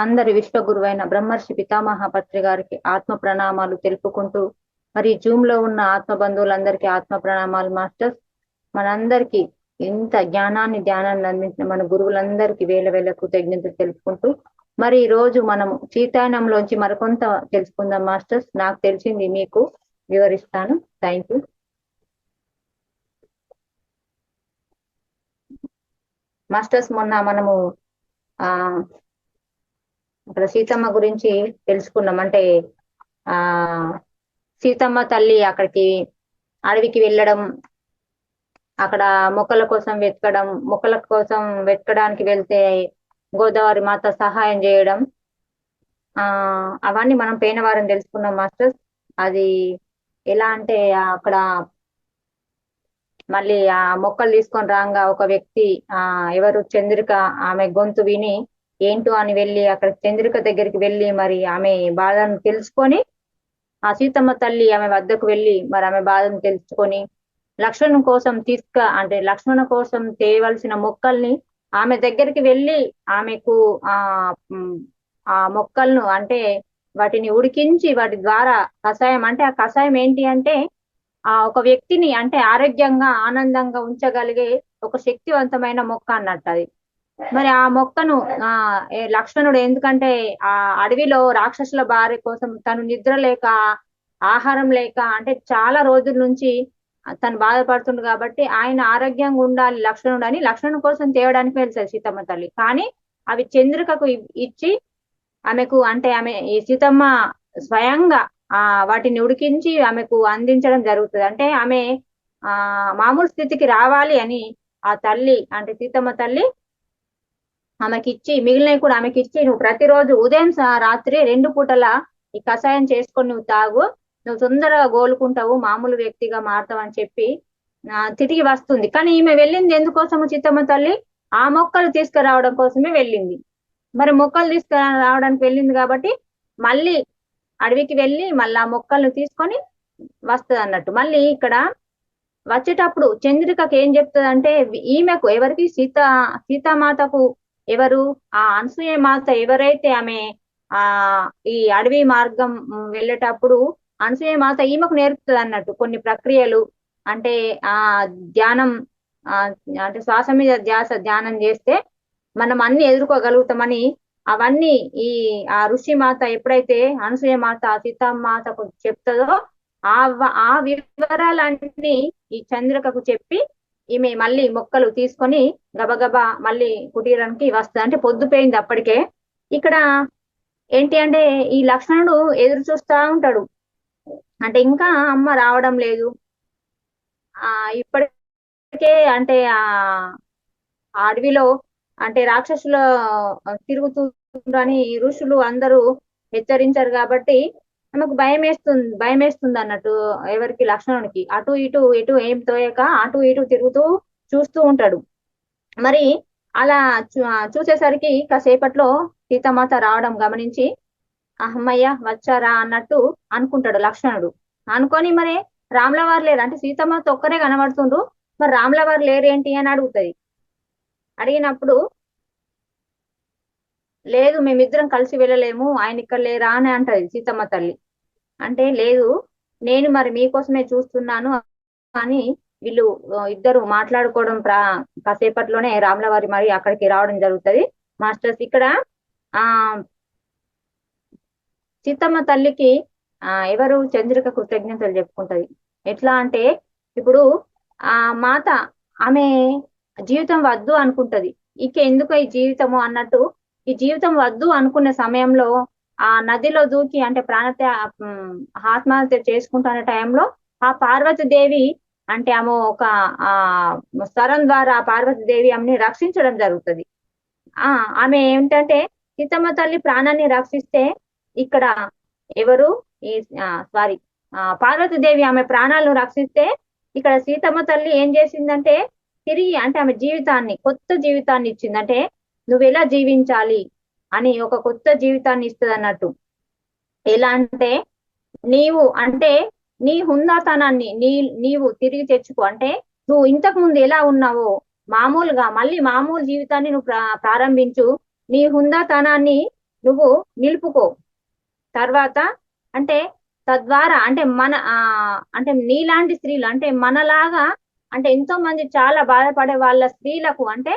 అందరి విశ్వగురువైన బ్రహ్మర్షి పితామహ పత్రి గారికి ఆత్మ ప్రణామాలు తెలుపుకుంటూ, మరి జూమ్ లో ఉన్న ఆత్మ బంధువులందరికీ ఆత్మ ప్రణామాలు మాస్టర్స్. మనందరికీ ఇంత ధ్యానాన్ని అందించిన మన గురువులందరికీ వేల వేల కృతజ్ఞతలు తెలుపుకుంటూ, మరి ఈ రోజు మనం చీతాయనంలోంచి మరికొంత తెలుసుకుందాం మాస్టర్స్. నాకు తెలిసింది మీకు వివరిస్తాను. Thank you masters. మొన్న మనము ఆ అక్కడ సీతమ్మ గురించి తెలుసుకున్నాం. అంటే ఆ సీతమ్మ తల్లి అక్కడికి అడవికి వెళ్ళడం, అక్కడ మొక్కల కోసం వెతకడానికి వెళ్తే గోదావరి మాత సహాయం చేయడం, ఆ అవన్నీ మనం పోయిన వారం తెలుసుకున్నాం మాస్టర్స్. అది ఎలా అంటే అక్కడ మళ్ళీ ఆ మొక్కలు తీసుకొని రాగా ఒక వ్యక్తి, ఎవరు చంద్రిక, ఆమె గొంతు విని ఏంటో అని వెళ్ళి అక్కడ చంద్రిక దగ్గరికి వెళ్ళి మరి ఆమె బాధను తెలుసుకొని, ఆ సీతమ్మ తల్లి ఆమె వద్దకు వెళ్ళి మరి ఆమె బాధను తెలుసుకొని లక్ష్మణ కోసం తేవలసిన మొక్కల్ని ఆమె దగ్గరికి వెళ్ళి ఆమెకు ఆ ఉమ్, ఆ మొక్కలను అంటే వాటిని ఉడికించి వాటి ద్వారా కషాయం, అంటే ఆ కషాయం ఏంటి అంటే ఆ ఒక వ్యక్తిని అంటే ఆరోగ్యంగా ఆనందంగా ఉంచగలిగే ఒక శక్తివంతమైన మొక్క అన్నట్టు అది. మరి ఆ మొక్కను లక్ష్మణుడు, ఎందుకంటే ఆ అడవిలో రాక్షసుల బారి కోసం తను నిద్ర లేక ఆహారం లేక అంటే చాలా రోజుల నుంచి తను బాధపడుతుండు కాబట్టి ఆయన ఆరోగ్యంగా ఉండాలి లక్ష్మణుడు అని లక్ష్మణుడు కోసం తేవడానికి వెళ్తారు సీతమ్మ తల్లి. కానీ అవి చంద్రికకు ఇచ్చి ఆమెకు, అంటే ఆమె ఈ సీతమ్మ స్వయంగా వాటిని ఉడికించి ఆమెకు అందించడం జరుగుతుంది. అంటే ఆమె ఆ మామూలు స్థితికి రావాలి అని ఆ తల్లి, అంటే సీతమ్మ తల్లి ఆమెకి ఇచ్చి, మిగిలినవి కూడా ఆమెకి ఇచ్చి, నువ్వు ప్రతిరోజు ఉదయం రాత్రి 2 పూటల ఈ కషాయం చేసుకొని నువ్వు తాగు, నువ్వు తొందరగా కోలుకుంటావు, మామూలు వ్యక్తిగా మారుతావు అని చెప్పి తిరిగి వస్తుంది. కానీ ఈమె వెళ్ళింది ఎందుకోసము? సీతమ్మ తల్లి ఆ మొక్కలు తీసుకురావడం కోసమే వెళ్ళింది. మరి మొక్కలు తీసుకురావడానికి వెళ్ళింది కాబట్టి మళ్ళీ అడవికి వెళ్ళి మళ్ళీ ఆ మొక్కలను తీసుకొని వస్తుంది అన్నట్టు. మళ్ళీ ఇక్కడ వచ్చేటప్పుడు చంద్రికకి ఏం చెప్తుంది అంటే, ఈమెకు ఎవరికి సీతామాతకు ఎవరు ఆ అనసూయ మాత ఎవరైతే ఆమె ఆ ఈ అడవి మార్గం వెళ్ళేటప్పుడు అనసూయ మాత ఈమెకు నేర్పుతుంది అన్నట్టు కొన్ని ప్రక్రియలు. అంటే ఆ ధ్యానం, ఆ అంటే శ్వాస మీద ధ్యానం చేస్తే మనం అన్ని ఎదుర్కోగలుగుతామని అవన్నీ ఈ ఆ ఋషి మాత ఎప్పుడైతే అనసూయ మాత సీతామాతకు చెప్తుందో ఆ వివరాలన్నీ ఈ చంద్రికకు చెప్పి ఈమె మళ్ళీ మొక్కలు తీసుకొని గబగబా మళ్ళీ కుటీరానికి వస్తుంది. అంటే పొద్దుపోయింది అప్పటికే. ఇక్కడ ఏంటి అంటే ఈ లక్ష్మణుడు ఎదురు చూస్తా ఉంటాడు, అంటే ఇంకా అమ్మ రావడం లేదు. ఇప్పటికే అంటే ఆ అడవిలో అంటే రాక్షసుల తిరుగుతుందని ఋషులు అందరూ హెచ్చరించారు కాబట్టి ఆమెకు భయం వేస్తుంది అన్నట్టు. ఎవరికి? లక్ష్మణునికి. అటు ఇటు ఇటు ఏం తోయక అటు ఇటు తిరుగుతూ చూస్తూ ఉంటాడు. మరి అలా చూసేసరికి కాసేపట్లో సీతామాత రావడం గమనించి అహమ్మయ్య వచ్చారా అన్నట్టు అనుకుంటాడు లక్ష్మణుడు. అనుకొని మరి రాముల వారు లేరు, అంటే సీతామాత ఒక్కరే కనబడుతుండ్రు, మరి రాముల వారు లేరేంటి అని అడుగుతుంది. అడిగినప్పుడు లేదు, మేమిద్దరం కలిసి వెళ్ళలేము, ఆయన ఇక్కడ లేరా అని అంటది సీతమ్మ తల్లి. అంటే లేదు, నేను మరి మీకోసమే చూస్తున్నాను అని వీళ్ళు ఇద్దరు మాట్లాడుకోవడం కాసేపట్లోనే రాముల వారి మరి అక్కడికి రావడం జరుగుతుంది మాస్టర్స్. ఇక్కడ ఆ సీతమ్మ తల్లికి ఎవరు? చంద్రిక కృతజ్ఞతలు చెప్పుకుంటది. ఎట్లా అంటే ఇప్పుడు ఆ మాత ఆమె జీవితం వద్దు అనుకుంటది, ఇక ఎందుకు ఈ జీవితము అన్నట్టు. ఈ జీవితం వద్దు అనుకునే సమయంలో ఆ నదిలో దూకి అంటే ఆత్మహత్య చేసుకుంటున్న టైంలో ఆ పార్వతీదేవి, అంటే ఆమె ఒక ఆ స్వరం ద్వారా పార్వతీదేవి ఆమెని రక్షించడం జరుగుతుంది. ఆమె ఏమిటంటే సీతమ్మ తల్లి ప్రాణాన్ని రక్షిస్తే ఇక్కడ ఎవరు ఈ సారీ పార్వతీదేవి ఆమె ప్రాణాలను రక్షిస్తే ఇక్కడ సీతమ్మ తల్లి ఏం చేసిందంటే తిరిగి, అంటే ఆమె జీవితాన్ని, కొత్త జీవితాన్ని ఇచ్చింది. అంటే నువ్వు ఎలా జీవించాలి అని ఒక కొత్త జీవితాన్ని ఇస్తుంది అన్నట్టు. ఎలా అంటే నీవు అంటే నీ హుందాతనాన్ని నీవు తిరిగి తెచ్చుకో. అంటే నువ్వు ఇంతకు ముందు ఎలా ఉన్నావో మామూలుగా మళ్ళీ మామూలు జీవితాన్ని నువ్వు ప్రారంభించు. నీ హుందాతనాన్ని నువ్వు నిలుపుకో. తర్వాత అంటే తద్వారా అంటే అంటే నీలాంటి స్త్రీలు అంటే మనలాగా అంటే ఎంతో మంది చాలా బాధపడే వాళ్ళ స్త్రీలకు అంటే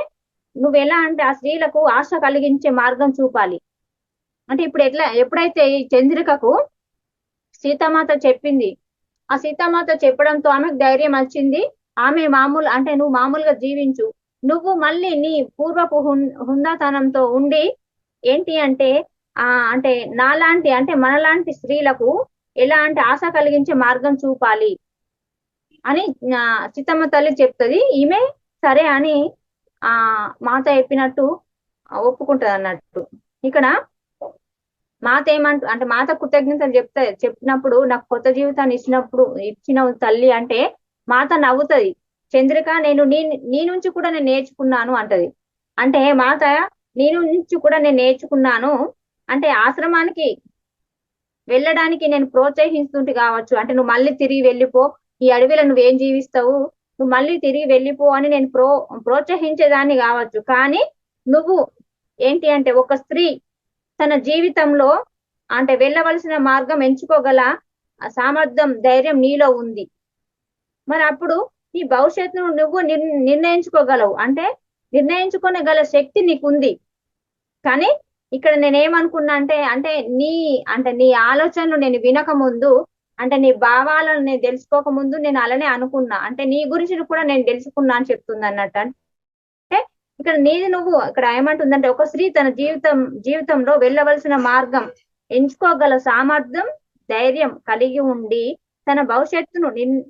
నువ్వు ఎలా అంటే ఆ స్త్రీలకు ఆశ కలిగించే మార్గం చూపాలి. అంటే ఇప్పుడు ఎప్పుడైతే ఈ చంద్రికకు సీతామాత చెప్పింది, ఆ సీతామాత చెప్పడంతో ఆమెకు ధైర్యం వచ్చింది. ఆమె మామూలు అంటే నువ్వు మామూలుగా జీవించు, నువ్వు మళ్ళీ నీ పూర్వపు హుందాతనంతో ఉండి ఏంటి అంటే అంటే నాలాంటి అంటే మనలాంటి స్త్రీలకు ఎలా అంటే ఆశ కలిగించే మార్గం చూపాలి అని సీతమ్మ తల్లి చెప్తుంది. ఈమె సరే అని ఆ మాత చెప్పినట్టు ఒప్పుకుంటది అన్నట్టు. ఇక్కడ మాత అంటే మాత కృతజ్ఞతలు చెప్పినప్పుడు నాకు కొత్త జీవితాన్ని ఇచ్చిన తల్లి అంటే మాత నవ్వుతది. చంద్రిక నేను నీ నుంచి కూడా నేను నేర్చుకున్నాను అంటది. అంటే మాత నీ నుంచి కూడా నేను నేర్చుకున్నాను అంటే ఆశ్రమానికి వెళ్ళడానికి నేను ప్రోత్సహిస్తుంటే కావచ్చు, అంటే నువ్వు మళ్ళీ తిరిగి వెళ్ళిపో, ఈ అడవిలో నువ్వేం జీవిస్తావు, నువ్వు మళ్ళీ తిరిగి వెళ్ళిపో అని నేను ప్రోత్సహించేదాన్ని కావచ్చు. కానీ నువ్వు ఏంటి అంటే ఒక స్త్రీ తన జీవితంలో అంటే వెళ్ళవలసిన మార్గం ఎంచుకోగల సామర్థ్యం, ధైర్యం నీలో ఉంది. మరి అప్పుడు నీ భవిష్యత్తును నువ్వు నిర్ణయించుకోగలవు, అంటే నిర్ణయించుకునే గల శక్తి నీకుంది. కానీ ఇక్కడ నేనేమనుకున్నా అంటే నీ ఆలోచనలు నేను వినక ముందు అంటే నీ భావాలను నేను తెలుసుకోక ముందు నేను అలానే అనుకున్నా, అంటే నీ గురించి కూడా నేను తెలుసుకున్నా అని చెప్తుంది అన్నట్టు. అంటే ఇక్కడ నీది నువ్వు ఇక్కడ ఏమంటుందంటే ఒక స్త్రీ తన జీవితంలో వెళ్ళవలసిన మార్గం ఎంచుకోగల సామర్థ్యం, ధైర్యం కలిగి ఉండి తన భవిష్యత్తును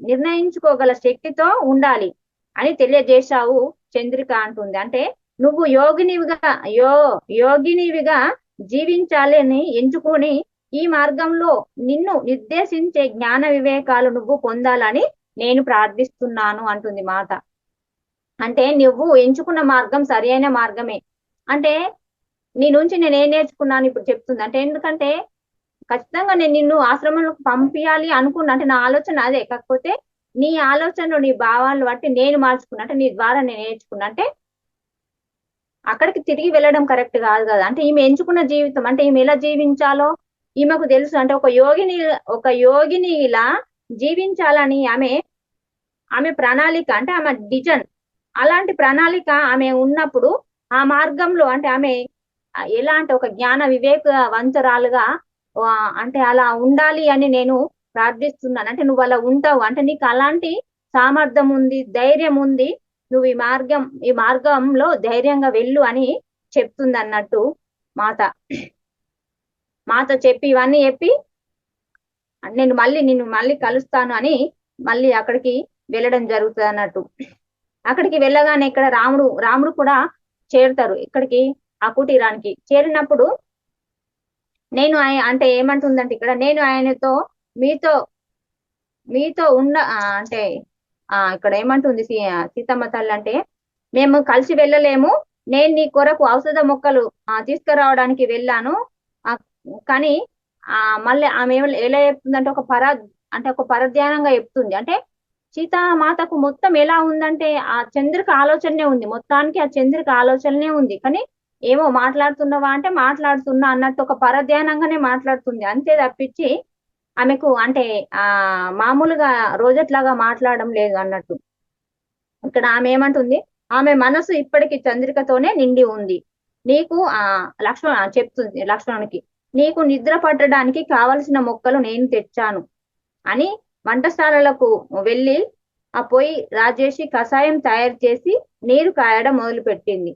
నిర్ణయించుకోగల శక్తితో ఉండాలి అని తెలియజేశావు చంద్రిక అంటుంది. అంటే నువ్వు యోగినివిగా జీవించాలని ఎంచుకొని ఈ మార్గంలో నిన్ను నిర్దేశించే జ్ఞాన వివేకాలు నువ్వు పొందాలని నేను ప్రార్థిస్తున్నాను అంటుంది మాత. అంటే నువ్వు ఎంచుకున్న మార్గం సరైన మార్గమే. అంటే నీ నుంచి నేను ఏం నేర్చుకున్నాను ఇప్పుడు చెప్తుంది. అంటే ఎందుకంటే ఖచ్చితంగా నేను నిన్ను ఆశ్రమంలోకి పంపించాలి అనుకున్నా, అంటే నా ఆలోచన అదే. కాకపోతే నీ ఆలోచనలు నీ భావాలను బట్టి నేను మార్చుకున్నా, అంటే నీ ద్వారా నేను నేర్చుకున్నా. అంటే అక్కడికి తిరిగి వెళ్ళడం కరెక్ట్ కాదు కదా. అంటే ఈమె ఎంచుకున్న జీవితం అంటే ఈమె ఎలా జీవించాలో ఈమెకు తెలుసు. అంటే ఒక యోగినిలా జీవించాలని ఆమె ప్రణాళిక అంటే ఆమె డిజన్, అలాంటి ప్రణాళిక ఆమె ఉన్నప్పుడు ఆ మార్గంలో అంటే ఆమె ఎలా అంటే ఒక జ్ఞాన వివేకవంతురాలుగా అంటే అలా ఉండాలి అని నేను ప్రార్థిస్తున్నాను. అంటే నువ్వు అలా ఉంటావు, అంటే నీకు అలాంటి సామర్థ్యం ఉంది, ధైర్యం ఉంది, నువ్వు ఈ మార్గంలో ధైర్యంగా వెళ్ళు అని చెప్తుంది అన్నట్టు మాత చెప్పి ఇవన్నీ చెప్పి నిన్ను మళ్ళీ కలుస్తాను అని మళ్ళీ అక్కడికి వెళ్ళడం జరుగుతుంది అన్నట్టు. అక్కడికి వెళ్ళగానే ఇక్కడ రాముడు కూడా చేరుతారు ఇక్కడికి ఆ కుటీరానికి. చేరినప్పుడు నేను అంటే ఏమంటుందంటే ఇక్కడ నేను ఆయనతో మీతో ఉన్న అంటే ఇక్కడ ఏమంటుంది సీతమ్మ తల్లి అంటే మేము కలిసి వెళ్ళలేము, నేను నీ కొరకు ఔషధ మొక్కలు తీసుకురావడానికి వెళ్ళాను. కానీ మళ్ళీ ఆమె ఎలా చెప్తుందంటే ఒక పరధ్యానంగా చెప్తుంది. అంటే సీతామాతకు మొత్తం ఎలా ఉందంటే ఆ చంద్రిక ఆలోచనే ఉంది, మొత్తానికి ఆ చంద్రిక ఆలోచననే ఉంది. కానీ ఏమో మాట్లాడుతున్నావా అంటే మాట్లాడుతున్నా అన్నట్టు ఒక పరధ్యానంగానే మాట్లాడుతుంది, అంతే తప్పించి ఆమెకు అంటే మామూలుగా రోజట్లాగా మాట్లాడడం లేదు అన్నట్టు. ఇక్కడ ఆమె ఏమంటుంది, ఆమె మనసు ఇప్పటికి చంద్రికతోనే నిండి ఉంది. నీకు చెప్తుంది లక్ష్మణునికి, నీకు నిద్ర పట్టడానికి కావలసిన మొక్కలు నేను తెచ్చాను అని వంటశాలలకు వెళ్ళి ఆ పొయ్యి రాజేసి కషాయం తయారు చేసి నీరు కాయడం మొదలుపెట్టింది.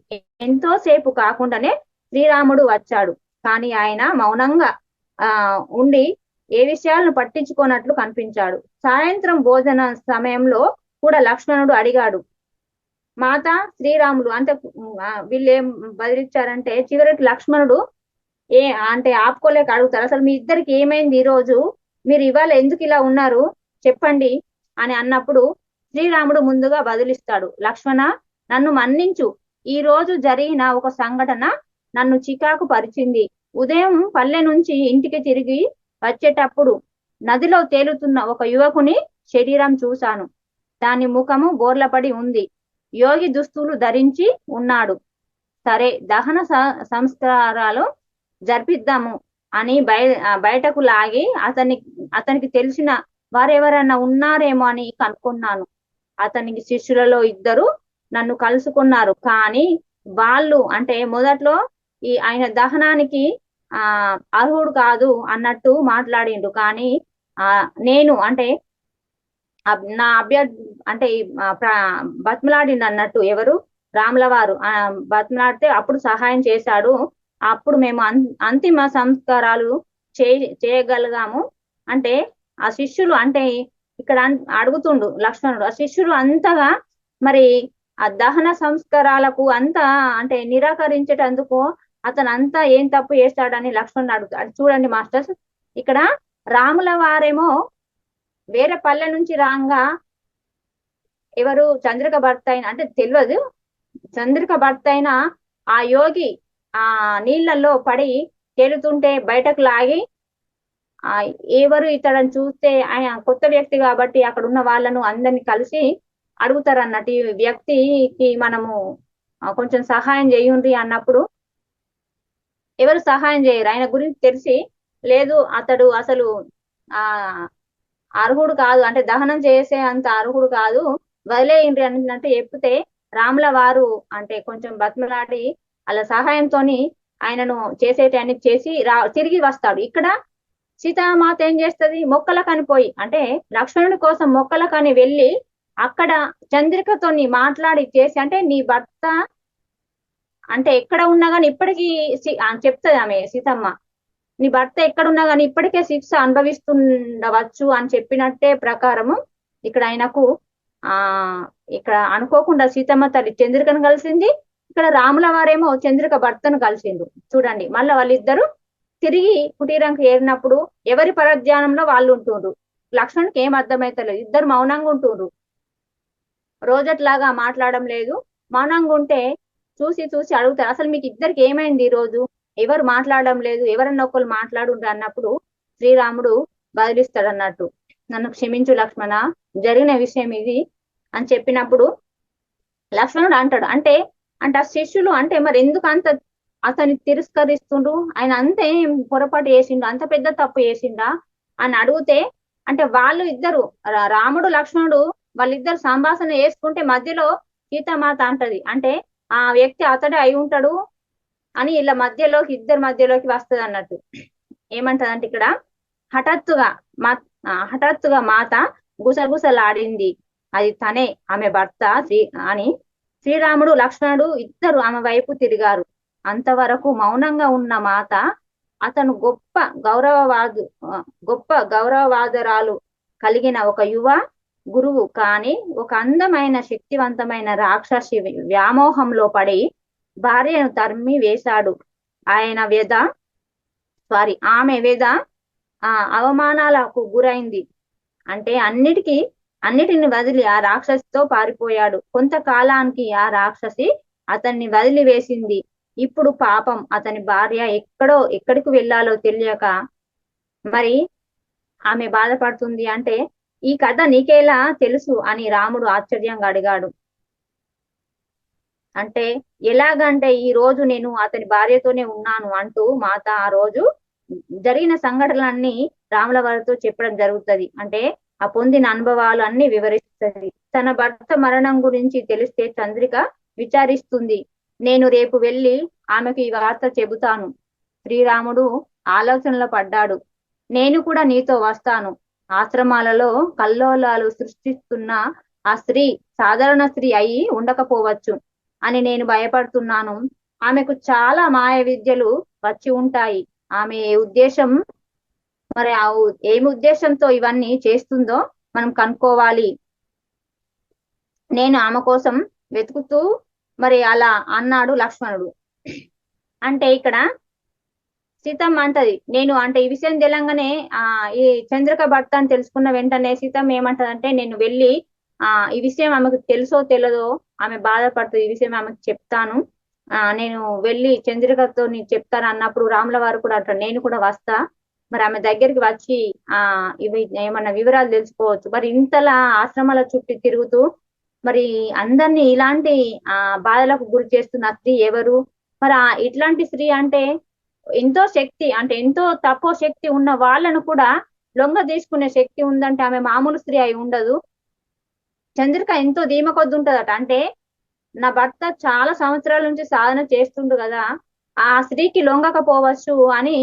ఎంతో సేపు కాకుండానే శ్రీరాముడు వచ్చాడు. కానీ ఆయన మౌనంగా ఉండి ఏ విషయాలను పట్టించుకోనట్లు కనిపించాడు. సాయంత్రం భోజన సమయంలో కూడా లక్ష్మణుడు అడిగాడు, మాత శ్రీరాములు అంటే వీళ్ళు ఏం బదిలిచ్చారంటే చివరికి లక్ష్మణుడు అంటే ఆపుకోలేక అడుగుతారు, అసలు మీ ఇద్దరికి ఏమైంది ఈ రోజు, మీరు ఇవాళ ఎందుకు ఇలా ఉన్నారు చెప్పండి అని అన్నప్పుడు శ్రీరాముడు ముందుగా బదులిస్తాడు, లక్ష్మణ నన్ను మన్నించు, ఈ రోజు జరిగిన ఒక సంఘటన నన్ను చికాకు పరిచింది. ఉదయం పల్లె నుంచి ఇంటికి తిరిగి వచ్చేటప్పుడు నదిలో తేలుతున్న ఒక యువకుని శరీరం చూశాను. దాని ముఖము బోర్లపడి ఉంది, యోగి దుస్తులు ధరించి ఉన్నాడు. సరే, దహన సంస్కారాలు జరిపిద్దాము అని బయటకు లాగి అతనికి తెలిసిన వారెవరన్నా ఉన్నారేమో అని కనుక్కున్నాను. అతనికి శిష్యులలో ఇద్దరు నన్ను కలుసుకున్నారు. కానీ వాళ్ళు అంటే మొదట్లో ఆయన దహనానికి ఆ అర్హుడు కాదు అన్నట్టు మాట్లాడిండు. కానీ నేను అంటే నా అభ్యర్థి అంటే బతిమలాడిండు అన్నట్టు ఎవరు రాముల వారు బతిమలాడితే అప్పుడు సహాయం చేశాడు. అప్పుడు మేము అంతిమ సంస్కారాలు చేయగలిగాము. అంటే ఆ శిష్యులు అంటే ఇక్కడ అడుగుతుండు లక్ష్మణుడు, ఆ శిష్యులు అంతగా మరి ఆ దహన సంస్కారాలకు అంతా అంటే నిరాకరించేటందుకు అతను అంతా ఏం తప్పు చేస్తాడని లక్ష్మణుడు అడుగుతాడు. చూడండి మాస్టర్స్, ఇక్కడ రాముల వారేమో వేరే పల్లె నుంచి రాగా ఎవరు చంద్రిక భర్త అయిన అంటే తెలియదు, చంద్రిక భర్త అయిన ఆ యోగి ఆ నీళ్లలో పడి తేలుతుంటే బయటకు లాగి ఎవరు ఇతడని చూస్తే ఆయన కొత్త వ్యక్తి కాబట్టి అక్కడ ఉన్న వాళ్ళను అందరిని కలిసి అడుగుతారు అన్నట్టు, ఈ వ్యక్తికి మనము కొంచెం సహాయం చేయండి అన్నప్పుడు ఎవరు సహాయం చేయరు. ఆయన గురించి తెలిసి లేదు అతడు అసలు ఆ అర్హుడు కాదు అంటే దహనం చేసే అంత అర్హుడు కాదు, వదిలేయండి అన్నట్టు చెప్తే రాముల వారు అంటే కొంచెం బతిమలాడి అలా సహాయంతోని ఆయనను చేసేటన్ని చేసి తిరిగి వస్తాడు. ఇక్కడ సీతామాత ఏం చేస్తుంది, మొక్కల కనిపోయి అంటే లక్ష్మణుడి కోసం మొక్కల కని వెళ్ళి అక్కడ చంద్రికతోని మాట్లాడి చేసి అంటే నీ భర్త అంటే ఎక్కడ ఉన్నా కానీ ఇప్పటికీ చెప్తుంది ఆమె సీతమ్మ, నీ భర్త ఎక్కడున్నా కానీ ఇప్పటికే శిక్ష అనుభవిస్తుండవచ్చు అని చెప్పినట్టే ప్రకారము ఇక్కడ ఆయనకు ఆ ఇక్కడ అనుకోకుండా సీతమ్మ తల్లి చంద్రికను కలిసింది, ఇక్కడ రాముల వారేమో చంద్రిక భర్తను కలిసిండు. చూడండి మళ్ళీ వాళ్ళిద్దరు తిరిగి కుటీరంకి ఏరినప్పుడు ఎవరి పరధ్యానంలో వాళ్ళు ఉంటుండ్రు. లక్ష్మణ్కి ఏం అర్థమైతలేదు, ఇద్దరు మౌనంగా ఉంటుండ్రు, రోజట్లాగా మాట్లాడడం లేదు. మౌనంగా ఉంటే చూసి చూసి అడుగుతారు అసలు మీకు ఇద్దరికి ఏమైంది ఈ రోజు, ఎవరు మాట్లాడడం లేదు, ఎవరన్నా ఒకరు మాట్లాడుండ్రు అన్నప్పుడు శ్రీరాముడు బదిలిస్తాడు అన్నట్టు, నన్ను క్షమించు లక్ష్మణ, జరిగిన విషయం ఇది అని చెప్పినప్పుడు లక్ష్మణుడు అంటాడు అంటే అంటే ఆ శిష్యులు అంటే మరి ఎందుకు అంత అతన్ని తిరస్కరిస్తుండ్రు, ఆయన అంతే పొరపాటు చేసిండు, అంత పెద్ద తప్పు చేసిండా అని అడిగితే అంటే వాళ్ళు ఇద్దరు రాముడు లక్ష్మణుడు వాళ్ళిద్దరు సంభాషణ చేసుకుంటే మధ్యలో సీతామాత అంటది అంటే ఆ వ్యక్తి అతడే అయి ఉంటాడు అని ఇలా మధ్యలోకి ఇద్దరు మధ్యలోకి వస్తుంది అన్నట్టు. ఏమంటదంటే ఇక్కడ హఠాత్తుగా మాత గుసగుసలాడింది, అది తనే ఆమె భర్త అని శ్రీరాముడు లక్ష్మణుడు ఇద్దరు ఆమె వైపు తిరిగారు. అంతవరకు మౌనంగా ఉన్న మాత అతను గొప్ప గౌరవవాదరాలు కలిగిన ఒక యువ గురువు కానీ ఒక అందమైన శక్తివంతమైన రాక్షసి వ్యామోహంలో పడి భార్యను తరిమి వేశాడు. ఆమె వ్యధ అవమానాలకు గురైంది అంటే అన్నిటిని వదిలి ఆ రాక్షసితో పారిపోయాడు. కొంతకాలానికి ఆ రాక్షసి అతన్ని వదిలి వేసింది. ఇప్పుడు పాపం అతని భార్య ఎక్కడికి వెళ్ళాలో తెలియక మరి ఆమె బాధపడుతుంది. అంటే ఈ కథ నీకేలా తెలుసు అని రాముడు ఆశ్చర్యంగా అడిగాడు. అంటే ఎలాగంటే ఈ రోజు నేను అతని భార్యతోనే ఉన్నాను అంటూ మాత ఆ రోజు జరిగిన సంఘటనలన్నీ రాముల వారితో చెప్పడం జరుగుతుంది. అంటే ఆ పొందిన అనుభవాలు అన్ని వివరిస్తుంది. తన భర్త మరణం గురించి తెలిస్తే చంద్రిక విచారిస్తుంది, నేను రేపు వెళ్ళి ఆమెకు ఈ వార్త చెబుతాను. శ్రీరాముడు ఆలోచనలో పడ్డాడు, నేను కూడా నీతో వస్తాను. ఆశ్రమాలలో కల్లోలాలు సృష్టిస్తున్న ఆ స్త్రీ సాధారణ స్త్రీ అయి ఉండకపోవచ్చు అని నేను భయపడుతున్నాను. ఆమెకు చాలా మాయ విద్యలు వచ్చి ఉంటాయి. ఆమె ఉద్దేశం మరి ఏమి ఉద్దేశంతో ఇవన్నీ చేస్తుందో మనం కనుక్కోవాలి. నేను ఆమె కోసం వెతుకుతూ మరి అలా అన్నాడు లక్ష్మణుడు. అంటే ఇక్కడ సీతమ్మ అంటది నేను అంటే ఈ విషయం తెలంగానే ఈ చంద్రిక భర్త అని తెలుసుకున్న వెంటనే సీతమ్మ ఏమంటదంటే నేను వెళ్ళి ఈ విషయం ఆమెకు తెలుసో తెలియదో ఆమె బాధపడుతుంది, ఈ విషయం ఆమెకు చెప్తాను, నేను వెళ్ళి చంద్రికతో నేను చెప్తాను అన్నప్పుడు రాముల వారు కూడా అంటారు నేను కూడా వస్తా, మరి ఆమె దగ్గరికి వచ్చి ఇవి ఏమన్నా వివరాలు తెలుసుకోవచ్చు. మరి ఇంతలా ఆశ్రమాల చుట్టూ తిరుగుతూ మరి అందరినీ ఇలాంటి బాధలకు గురి చేస్తున్న స్త్రీ ఎవరు, మరి ఇట్లాంటి స్త్రీ అంటే ఎంతో శక్తి అంటే ఎంతో తక్కువ శక్తి ఉన్న వాళ్ళను కూడా లొంగ తీసుకునే శక్తి ఉందంటే ఆమె మామూలు స్త్రీ అయి ఉండదు. చంద్రిక ఎంతో ధీమ కొద్ది ఉంటదట. అంటే నా భర్త చాలా సంవత్సరాల నుంచి సాధన చేస్తుండు కదా, ఆ స్త్రీకి లొంగకపోవచ్చు అని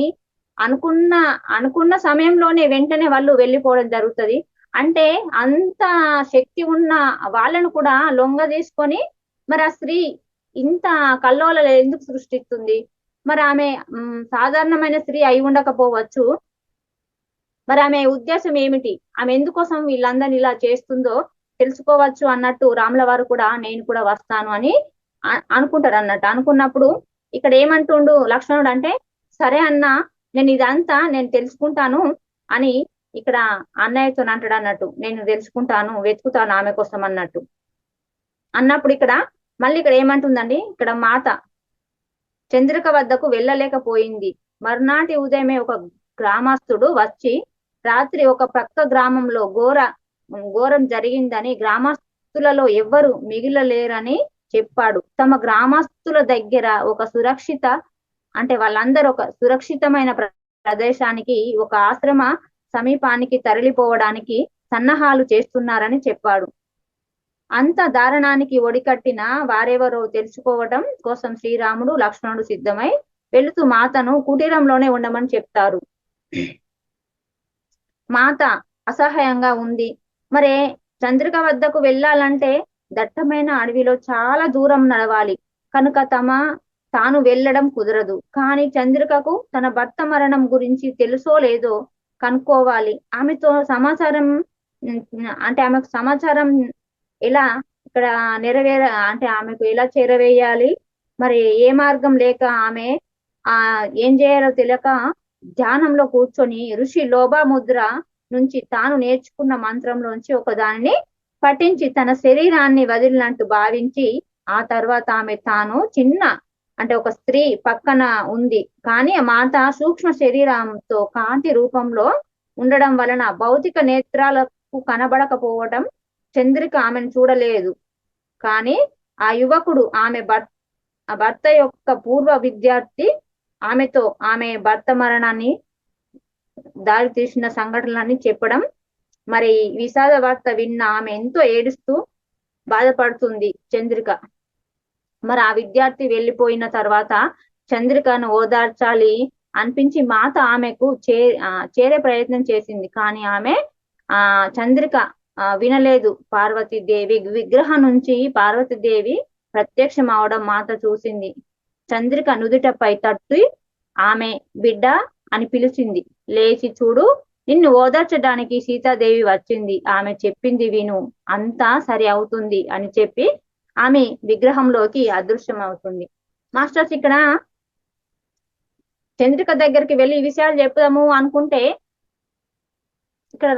అనుకున్న అనుకున్న సమయంలోనే వెంటనే వాళ్ళు వెళ్ళిపోవడం జరుగుతది. అంటే అంత శక్తి ఉన్న వాళ్ళను కూడా లొంగ తీసుకొని మరి ఆ స్త్రీ ఇంత కల్లోలలు ఎందుకు సృష్టిస్తుంది? మరి ఆమె సాధారణమైన స్త్రీ అయి ఉండకపోవచ్చు. మరి ఆమె ఉద్దేశం ఏమిటి? ఆమె ఎందుకోసం వీళ్ళందరినీ ఇలా చేస్తుందో తెలుసుకోవచ్చు అన్నట్టు రాముల వారు కూడా నేను కూడా వస్తాను అని అనుకుంటారు అన్నట్టు. అనుకున్నప్పుడు ఇక్కడ ఏమంటుండు లక్ష్మణుడు అంటే, సరే అన్న, నేను ఇదంతా నేను తెలుసుకుంటాను అని ఇక్కడ అన్నయ్యతో అంటాడు అన్నట్టు. నేను తెలుసుకుంటాను, వెతుకుతాను ఆమె కోసం అన్నట్టు. అన్నప్పుడు ఇక్కడ మళ్ళీ ఇక్కడ ఏమంటుందండి, ఇక్కడ మాత చంద్రిక వద్దకు వెళ్ళలేకపోయింది. మర్నాటి ఉదయమే ఒక గ్రామస్తుడు వచ్చి రాత్రి ఒక ప్రక్క గ్రామంలో ఘోరం జరిగిందని, గ్రామస్తులలో ఎవ్వరు మిగిలలేరని చెప్పాడు. తమ గ్రామస్తుల దగ్గర ఒక సురక్షిత అంటే వాళ్ళందరూ ఒక సురక్షితమైన ప్రదేశానికి, ఒక ఆశ్రమ సమీపానికి తరలిపోవడానికి సన్నాహాలు చేస్తున్నారని చెప్పాడు. అంత దారుణానికి ఒడికట్టిన వారెవరో తెలుసుకోవడం కోసం శ్రీరాముడు లక్ష్మణుడు సిద్ధమై వెళుతూ మాతను కుటీరంలోనే ఉండమని చెప్తారు. మాత అసహాయంగా ఉంది. మరే చంద్రిక వద్దకు వెళ్ళాలంటే దట్టమైన అడవిలో చాలా దూరం నడవాలి కనుక తాను వెళ్ళడం కుదరదు. కానీ చంద్రికకు తన భర్త మరణం గురించి తెలుసో లేదో కనుక్కోవాలి. ఆమెతో సమాచారం అంటే ఆమెకు సమాచారం ఎలా ఇక్కడ అంటే ఆమెకు ఎలా చేరవేయాలి, మరి ఏ మార్గం లేక ఆమె ఏం చేయాలో తెలియక ధ్యానంలో కూర్చొని ఋషి లోభముద్ర నుంచి తాను నేర్చుకున్న మంత్రంలోంచి ఒక దానిని పఠించి తన శరీరాన్ని వదిలినట్టు భావించి, ఆ తర్వాత ఆమె తాను చిన్న అంటే ఒక స్త్రీ పక్కన ఉంది. కానీ మాత సూక్ష్మ శరీరంతో కాంతి రూపంలో ఉండడం వలన భౌతిక నేత్రాలకు కనబడకపోవడం చంద్రిక ఆమెను చూడలేదు. కానీ ఆ యువకుడు ఆమె భర్త యొక్క పూర్వ విద్యార్థి ఆమెతో ఆమె భర్త మరణాన్ని దారి తీసిన సంఘటనలన్నీ చెప్పడం, మరి విషాద వార్త విన్న ఆమె ఎంతో ఏడుస్తూ బాధపడుతుంది చంద్రిక. మరి ఆ విద్యార్థి వెళ్ళిపోయిన తర్వాత చంద్రికను ఓదార్చాలి అనిపించి మాత ఆమెకు చేరే ప్రయత్నం చేసింది. కానీ ఆమె చంద్రిక వినలేదు. పార్వతీదేవి విగ్రహం నుంచి పార్వతీదేవి ప్రత్యక్షం అవడం మాత చూసింది. చంద్రిక నుదుటపై తట్టి ఆమె బిడ్డ అని పిలిచింది. లేచి చూడు, నిన్ను ఓదార్చడానికి సీతాదేవి వచ్చింది. ఆమె చెప్పింది విను, అంతా సరి అవుతుంది అని చెప్పి ఆమె విగ్రహంలోకి అదృశ్యం అవుతుంది. మాస్టర్స్ ఇక్కడ చంద్రిక దగ్గరికి వెళ్ళి ఈ విషయాలు చెప్పుదాము అనుకుంటే ఇక్కడ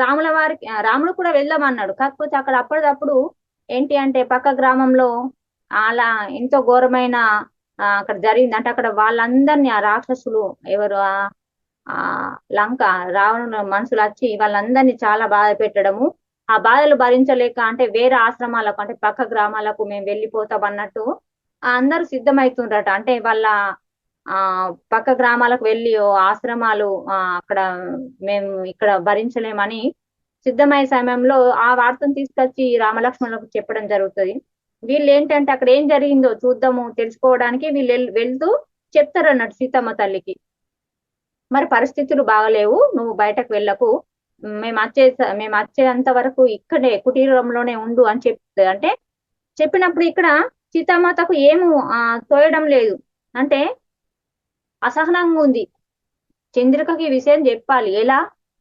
రాముడు కూడా వెళ్దామన్నాడు. కాకపోతే అక్కడ అప్పటిదప్పుడు ఏంటి అంటే పక్క గ్రామంలో అలా ఎంతో ఘోరమైన అక్కడ జరిగింది. అంటే అక్కడ వాళ్ళందరినీ ఆ రాక్షసులు ఎవరు ఆ లంక రావణ మనుషులు వచ్చి వాళ్ళందరినీ చాలా బాధ పెట్టడము, ఆ బాధలు భరించలేక అంటే వేరే ఆశ్రమాలకు అంటే పక్క గ్రామాలకు మేము వెళ్ళిపోతాం అన్నట్టు అందరూ సిద్ధమవుతుండ్రట. అంటే వాళ్ళ పక్క గ్రామాలకు వెళ్ళి ఆశ్రమాలు అక్కడ మేము ఇక్కడ భరించలేమని సిద్ధమయ్యే సమయంలో ఆ వార్తను తీసుకొచ్చి రామలక్ష్మణులకు చెప్పడం జరుగుతుంది. వీళ్ళు ఏంటంటే అక్కడ ఏం జరిగిందో చూద్దాము తెలుసుకోవడానికి వీళ్ళు వెళ్తూ చెప్తారు అన్నట్టు సీతమ్మ తల్లికి, మరి పరిస్థితులు బాగలేవు, నువ్వు బయటకు వెళ్ళకు, మేము వచ్చేంత వరకు ఇక్కడే కుటీరంలోనే ఉండు అని చెప్తుంది. అంటే చెప్పినప్పుడు ఇక్కడ సీతామాతకు ఏము తోయడం లేదు. అంటే అసహనంగా ఉంది. చంద్రికకి ఈ విషయం చెప్పాలి, ఎలా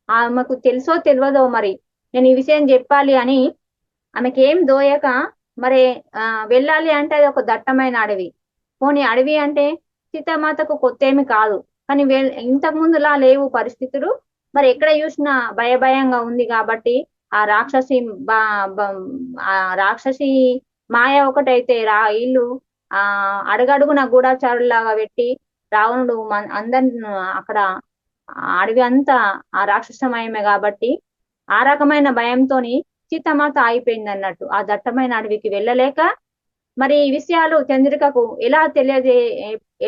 ఆమెకు తెలుసో తెలియదో మరి నేను ఈ విషయం చెప్పాలి అని ఆమెకి ఏం దోయక మరి వెళ్ళాలి అంటే అది ఒక దట్టమైన అడవి. పోనీ అడవి అంటే సీతామాతకు కొత్త ఏమి కాదు, కానీ ఇంతకు ముందులా లేవు పరిస్థితులు. మరి ఎక్కడ చూసినా భయంగా ఉంది కాబట్టి ఆ రాక్షసి మాయ ఒకటైతే ఇల్లు అడుగడుగున గూఢచారులాగా పెట్టి రావణుడు అందరిని అక్కడ అడవి అంతా ఆ రాక్షసమయమే కాబట్టి ఆ రకమైన భయంతోని సీతమాత ఆగిపోయింది అన్నట్టు. ఆ దట్టమైన అడవికి వెళ్ళలేక మరి ఈ విషయాలు చంద్రికకు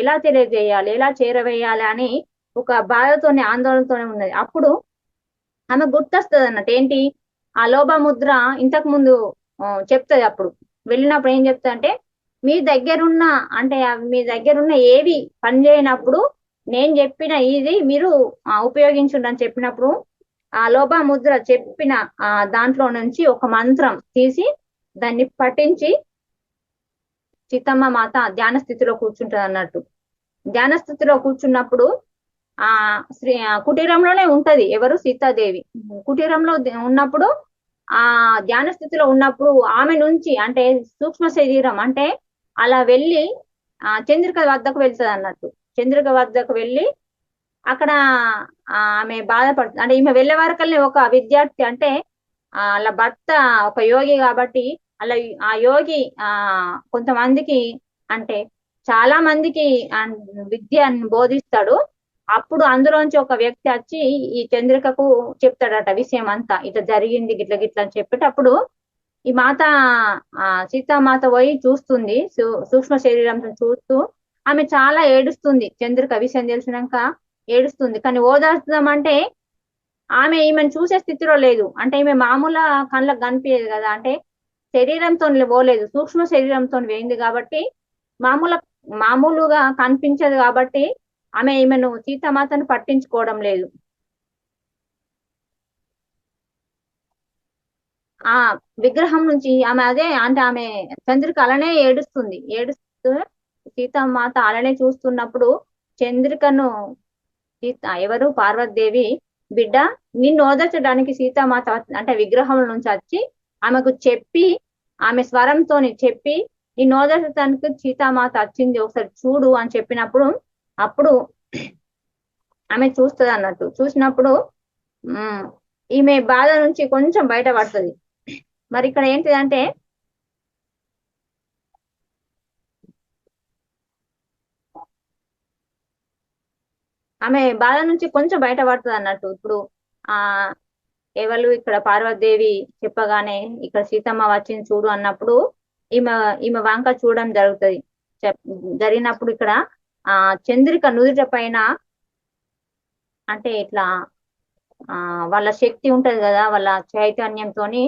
ఎలా తెలియజేయాలి, ఎలా చేరవేయాలి అని ఒక బాధతోనే ఆందోళనతోనే ఉన్నది. అప్పుడు ఆమె గుర్తొస్తుంది అన్నట్టు ఏంటి, ఆ లోభముద్ర ఇంతకు ముందు చెప్తుంది. అప్పుడు వెళ్ళినప్పుడు ఏం చెప్తా అంటే, మీ దగ్గరున్న అంటే మీ దగ్గరున్న ఏవి పనిచేయనప్పుడు నేను చెప్పిన ఇది మీరు ఉపయోగించండి అని చెప్పినప్పుడు ఆ లోభముద్ర చెప్పిన దాంట్లో నుంచి ఒక మంత్రం తీసి దాన్ని పఠించి సీతమ్మ మాత ధ్యాన స్థితిలో కూర్చుంటది అన్నట్టు. ధ్యాన స్థితిలో కూర్చున్నప్పుడు కుటీరంలోనే ఉంటది ఎవరు, సీతాదేవి. కుటీరంలో ఉన్నప్పుడు ఆ ధ్యాన స్థితిలో ఉన్నప్పుడు ఆమె నుంచి అంటే సూక్ష్మ శరీరం అంటే అలా వెళ్ళి చంద్రిక వద్దకు వెళ్తుంది అన్నట్టు. చంద్రిక వద్దకు వెళ్ళి అక్కడ ఆమె బాధపడుతుంది. అంటే ఈమె వెళ్ళే వరకల్ని ఒక విద్యార్థి అంటే వాళ్ళ భర్త ఒక యోగి కాబట్టి అలా ఆ యోగి కొంతమందికి అంటే చాలా మందికి విద్యను బోధిస్తాడు. అప్పుడు అందులోంచి ఒక వ్యక్తి వచ్చి ఈ చంద్రికకు చెప్తాడట విషయం అంతా, ఇట్లా జరిగింది గిట్ల గిట్ల అని చెప్పేటప్పుడు ఈ మాత సీతామాత పోయి చూస్తుంది, సూక్ష్మ శరీరంతో చూస్తూ ఆమె చాలా ఏడుస్తుంది. చంద్రిక విషయం తెలిసినాక ఏడుస్తుంది. కానీ ఓదార్చుదామంటే ఆమె ఈమెను చూసే స్థితిలో లేదు. అంటే ఈమె మామూలు కళ్ళకు కనిపించదు కదా, అంటే శరీరంతో పోలేదు, సూక్ష్మ శరీరంతో పోయింది కాబట్టి మామూలుగా కనిపించదు కాబట్టి ఆమె ఈమెను సీతామాతను పట్టించుకోవడం లేదు. ఆ విగ్రహం నుంచి ఆమె అదే అంటే ఆమె చంద్రిక అలానే ఏడుస్తూ సీతామాత అలానే చూస్తున్నప్పుడు చంద్రికను ఎవరు పార్వతీదేవి బిడ్డ నిన్ను ఓదార్చడానికి సీతామాత అంటే విగ్రహం నుంచి వచ్చి ఆమెకు చెప్పి ఆమె స్వరంతోని చెప్పి నిన్ను ఓదార్చడానికి సీతామాత వచ్చింది, ఒకసారి చూడు అని చెప్పినప్పుడు అప్పుడు ఆమె చూస్తుంది అన్నట్టు. చూసినప్పుడు ఈమె బాధ నుంచి కొంచెం బయటపడుతుంది. మరి ఇక్కడ ఏంటిదంటే ఆమె బాధ నుంచి కొంచెం బయటపడుతుంది అన్నట్టు. ఇప్పుడు ఆ ఎవరు ఇక్కడ పార్వతీదేవి చెప్పగానే ఇక్కడ సీతమ్మ వచ్చింది చూడు అన్నప్పుడు ఈమె ఈమె వంక చూడడం జరుగుతుంది. జరిగినప్పుడు ఇక్కడ చంద్రిక నుదుట పైన అంటే ఇట్లా వాళ్ళ శక్తి ఉంటది కదా, వాళ్ళ చైతన్యంతోని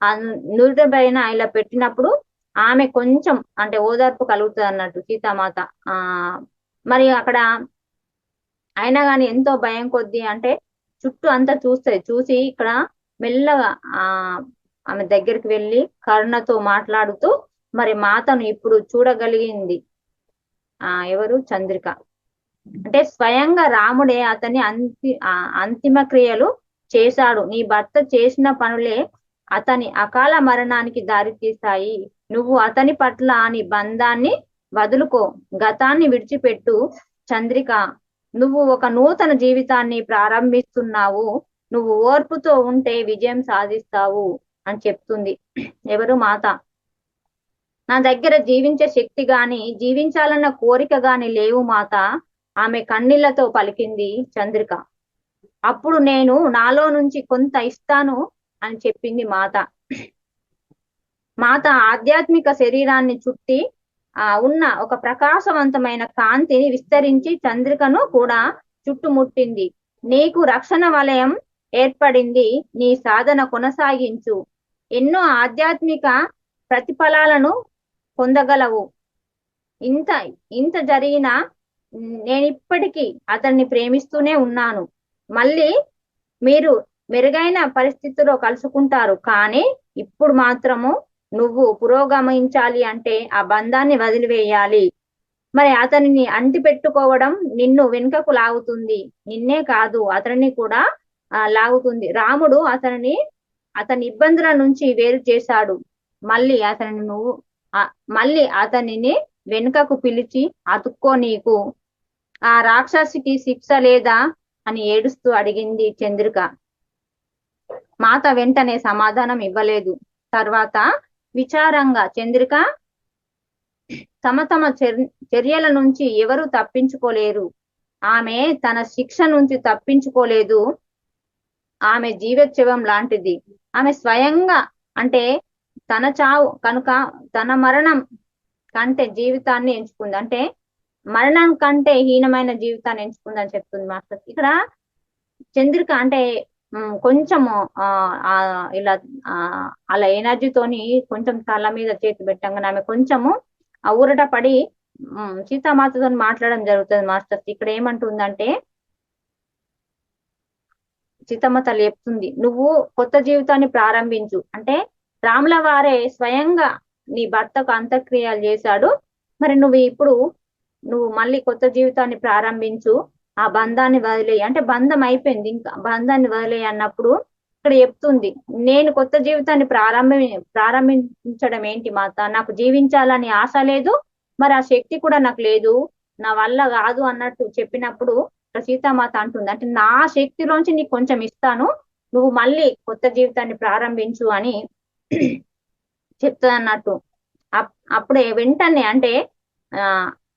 ఆ నుదుట పైన ఇలా పెట్టినప్పుడు ఆమె కొంచెం అంటే ఓదార్పు కలుగుతుంది అన్నట్టు సీతామాత. మరి అక్కడ అయినా కానీ ఎంతో భయం కొద్ది అంటే చుట్టూ అంతా చూస్తుంది. చూసి ఇక్కడ మెల్లగా ఆమె దగ్గరికి వెళ్ళి కరుణతో మాట్లాడుతూ మరి మాతను ఇప్పుడు చూడగలిగింది ఎవరు, చంద్రిక. అంటే స్వయంగా రాముడే అతని అంతిమ క్రియలు చేశాడు. నీ భర్త చేసిన పనులే అతని అకాల మరణానికి దారితీస్తాయి. నువ్వు అతని పట్ల నీ బంధాన్ని వదులుకో, గతాన్ని విడిచిపెట్టు చంద్రిక. నువ్వు ఒక నూతన జీవితాన్ని ప్రారంభిస్తున్నావు. నువ్వు ఓర్పుతో ఉంటే విజయం సాధిస్తావు అని చెప్తుంది ఎవరు, మాత. నా దగ్గర జీవించే శక్తి గాని జీవించాలన్న కోరిక గాని లేవు మాత, ఆమె కన్నీళ్లతో పలికింది చంద్రిక. అప్పుడు నేను నాలో నుంచి కొంత ఇస్తాను అని చెప్పింది మాత. మాత ఆధ్యాత్మిక శరీరాన్ని చుట్టి ఉన్న ఒక ప్రకాశవంతమైన కాంతిని విస్తరించి చంద్రికను కూడా చుట్టుముట్టింది. నీకు రక్షణ వలయం ఏర్పడింది, నీ సాధన కొనసాగించు, ఎన్నో ఆధ్యాత్మిక ప్రతిఫలాలను పొందగలవు. ఇంత ఇంత జరిగినా నేనిప్పటికీ అతన్ని ప్రేమిస్తూనే ఉన్నాను. మళ్ళీ మీరు మెరుగైన పరిస్థితిలో కలుసుకుంటారు, కానీ ఇప్పుడు మాత్రము నువ్వు పురోగమించాలి అంటే ఆ బంధాన్ని వదిలివేయాలి. మరి అతనిని అంటి పెట్టుకోవడం నిన్ను వెనుకకు లాగుతుంది, నిన్నే కాదు అతనిని కూడా లాగుతుంది. రాముడు అతని ఇబ్బందుల నుంచి వేరు చేశాడు. మళ్ళీ అతనిని వెనుకకు పిలిచి అతుక్కో, నీకు ఆ రాక్షసికి శిక్ష లేదా అని ఏడుస్తూ అడిగింది చంద్రిక. మాత వెంటనే సమాధానం ఇవ్వలేదు. తర్వాత విచారంగా చంద్రిక, తమ చర్యల నుంచి ఎవరు తప్పించుకోలేరు. ఆమె తన శిక్ష నుంచి తప్పించుకోలేదు. ఆమె జీవోత్సవం లాంటిది. ఆమె స్వయంగా అంటే తన చావు కనుక తన మరణం కంటే జీవితాన్ని ఎంచుకుంది. అంటే మరణం కంటే హీనమైన జీవితాన్ని ఎంచుకుందని చెప్తుంది మాస్టర్. ఇక్కడ చంద్రిక అంటే కొంచెము ఆ ఆ, ఇలా ఆ అలా ఎనర్జీతోని కొంచెం తల మీద చేతి పెట్టంగానే ఆమె కొంచెము ఆ ఊరట పడి సీతామాతతో మాట్లాడడం జరుగుతుంది మాస్టర్స్. ఇక్కడ ఏమంటుందంటే సీతమ్మ తల్లి చెప్తుంది, నువ్వు కొత్త జీవితాన్ని ప్రారంభించు అంటే రాముల వారే స్వయంగా నీ భర్తకు అంత్యక్రియలు చేశాడు. మరి నువ్వు ఇప్పుడు నువ్వు మళ్ళీ కొత్త జీవితాన్ని ప్రారంభించు, ఆ బంధాన్ని వదిలేయి అంటే బంధం అయిపోయింది, ఇంకా బంధాన్ని వదిలేయి అన్నప్పుడు ఇక్కడ చెప్తుంది, నేను కొత్త జీవితాన్ని ప్రారంభించడం ఏంటి మాత, నాకు జీవించాలని ఆశ లేదు, మరి ఆ శక్తి కూడా నాకు లేదు, నా వల్ల కాదు అన్నట్టు చెప్పినప్పుడు ఇక్కడ సీతామాత అంటుంది, అంటే నా శక్తిలోంచి నీకు కొంచెం ఇస్తాను, నువ్వు మళ్ళీ కొత్త జీవితాన్ని ప్రారంభించు అని చెప్తుంది అన్నట్టు. అప్పుడే వెంటనే అంటే ఆ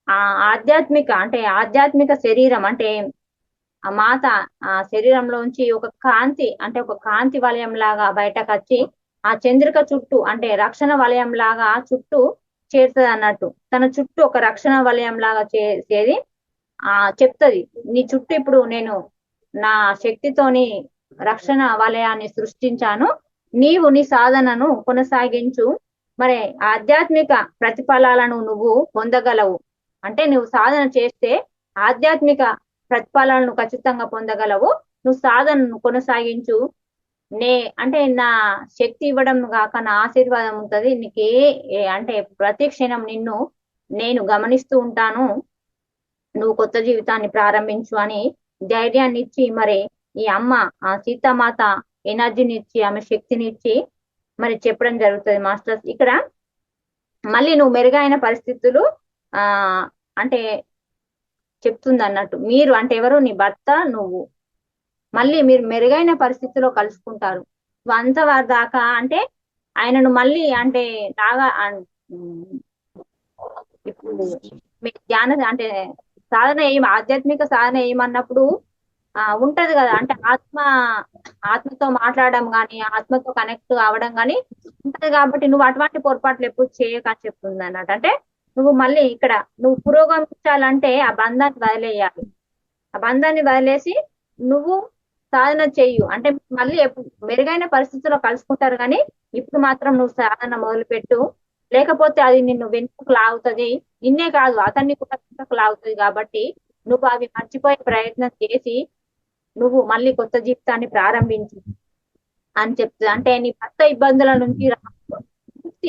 ఆ ఆధ్యాత్మిక అంటే ఆధ్యాత్మిక శరీరం అంటే ఆ మాత ఆ శరీరంలోంచి ఒక కాంతి అంటే ఒక కాంతి వలయం లాగా బయటకు వచ్చి ఆ చంద్రిక చుట్టూ అంటే రక్షణ వలయం లాగా చుట్టూ చేరుతుంది అన్నట్టు. తన చుట్టూ ఒక రక్షణ వలయం లాగా చేరి చెప్తది, నీ చుట్టూ ఇప్పుడు నేను నా శక్తితోని రక్షణ వలయాన్ని సృష్టించాను, నీవు నీ సాధనను కొనసాగించు, మరి ఆధ్యాత్మిక ప్రతిఫలాలను నువ్వు పొందగలవు, అంటే నువ్వు సాధన చేస్తే ఆధ్యాత్మిక ప్రతిఫలాలను ఖచ్చితంగా పొందగలవు, నువ్వు సాధనను కొనసాగించు, అంటే నా శక్తి ఇవ్వడం కాక నా ఆశీర్వాదం ఉంటది నీకే, అంటే ప్రతి క్షణం నిన్ను నేను గమనిస్తూ ఉంటాను, నువ్వు కొత్త జీవితాన్ని ప్రారంభించు అని ధైర్యాన్ని ఇచ్చి మరి ఈ అమ్మ ఆ సీతామాత ఎనర్జీని ఇచ్చి ఆమె శక్తిని ఇచ్చి మరి చెప్పడం జరుగుతుంది మాస్టర్స్. ఇక్కడ మళ్ళీ నువ్వు మెరుగైన పరిస్థితులు ఆ అంటే చెప్తుంది అన్నట్టు, మీరు అంటే ఎవరు, నీ భర్త నువ్వు మళ్ళీ మీరు మెరుగైన పరిస్థితిలో కలుసుకుంటారు, అంతవారి దాకా అంటే ఆయనను మళ్ళీ అంటే లాగా ఇప్పుడు మీ ధ్యాన అంటే సాధన ఆధ్యాత్మిక సాధన ఏమన్నప్పుడు ఉంటది కదా, అంటే ఆత్మతో మాట్లాడడం గాని ఆత్మతో కనెక్ట్ అవ్వడం గాని ఉంటది, కాబట్టి నువ్వు అటువంటి పొరపాట్లు ఎప్పుడు చేయకని చెప్తుంది అన్నట్టు. అంటే నువ్వు మళ్ళీ ఇక్కడ నువ్వు పురోగమించాలంటే ఆ బంధాన్ని వదిలేయాలి, ఆ బంధాన్ని వదిలేసి నువ్వు సాధన చెయ్యు, అంటే మళ్ళీ మెరుగైన పరిస్థితుల్లో కలుసుకుంటారు కానీ ఇప్పుడు మాత్రం నువ్వు సాధన మొదలుపెట్టు, లేకపోతే అది నిన్ను వెనుకకు లాగుతుంది, నిన్నే కాదు అతన్ని కూడా వెనుకకు లాగుతుంది, కాబట్టి నువ్వు అవి మర్చిపోయే ప్రయత్నం చేసి నువ్వు మళ్ళీ కొత్త జీవితాన్ని ప్రారంభించు అని చెప్తుంది. అంటే నీ భర్త ఇబ్బందుల నుంచి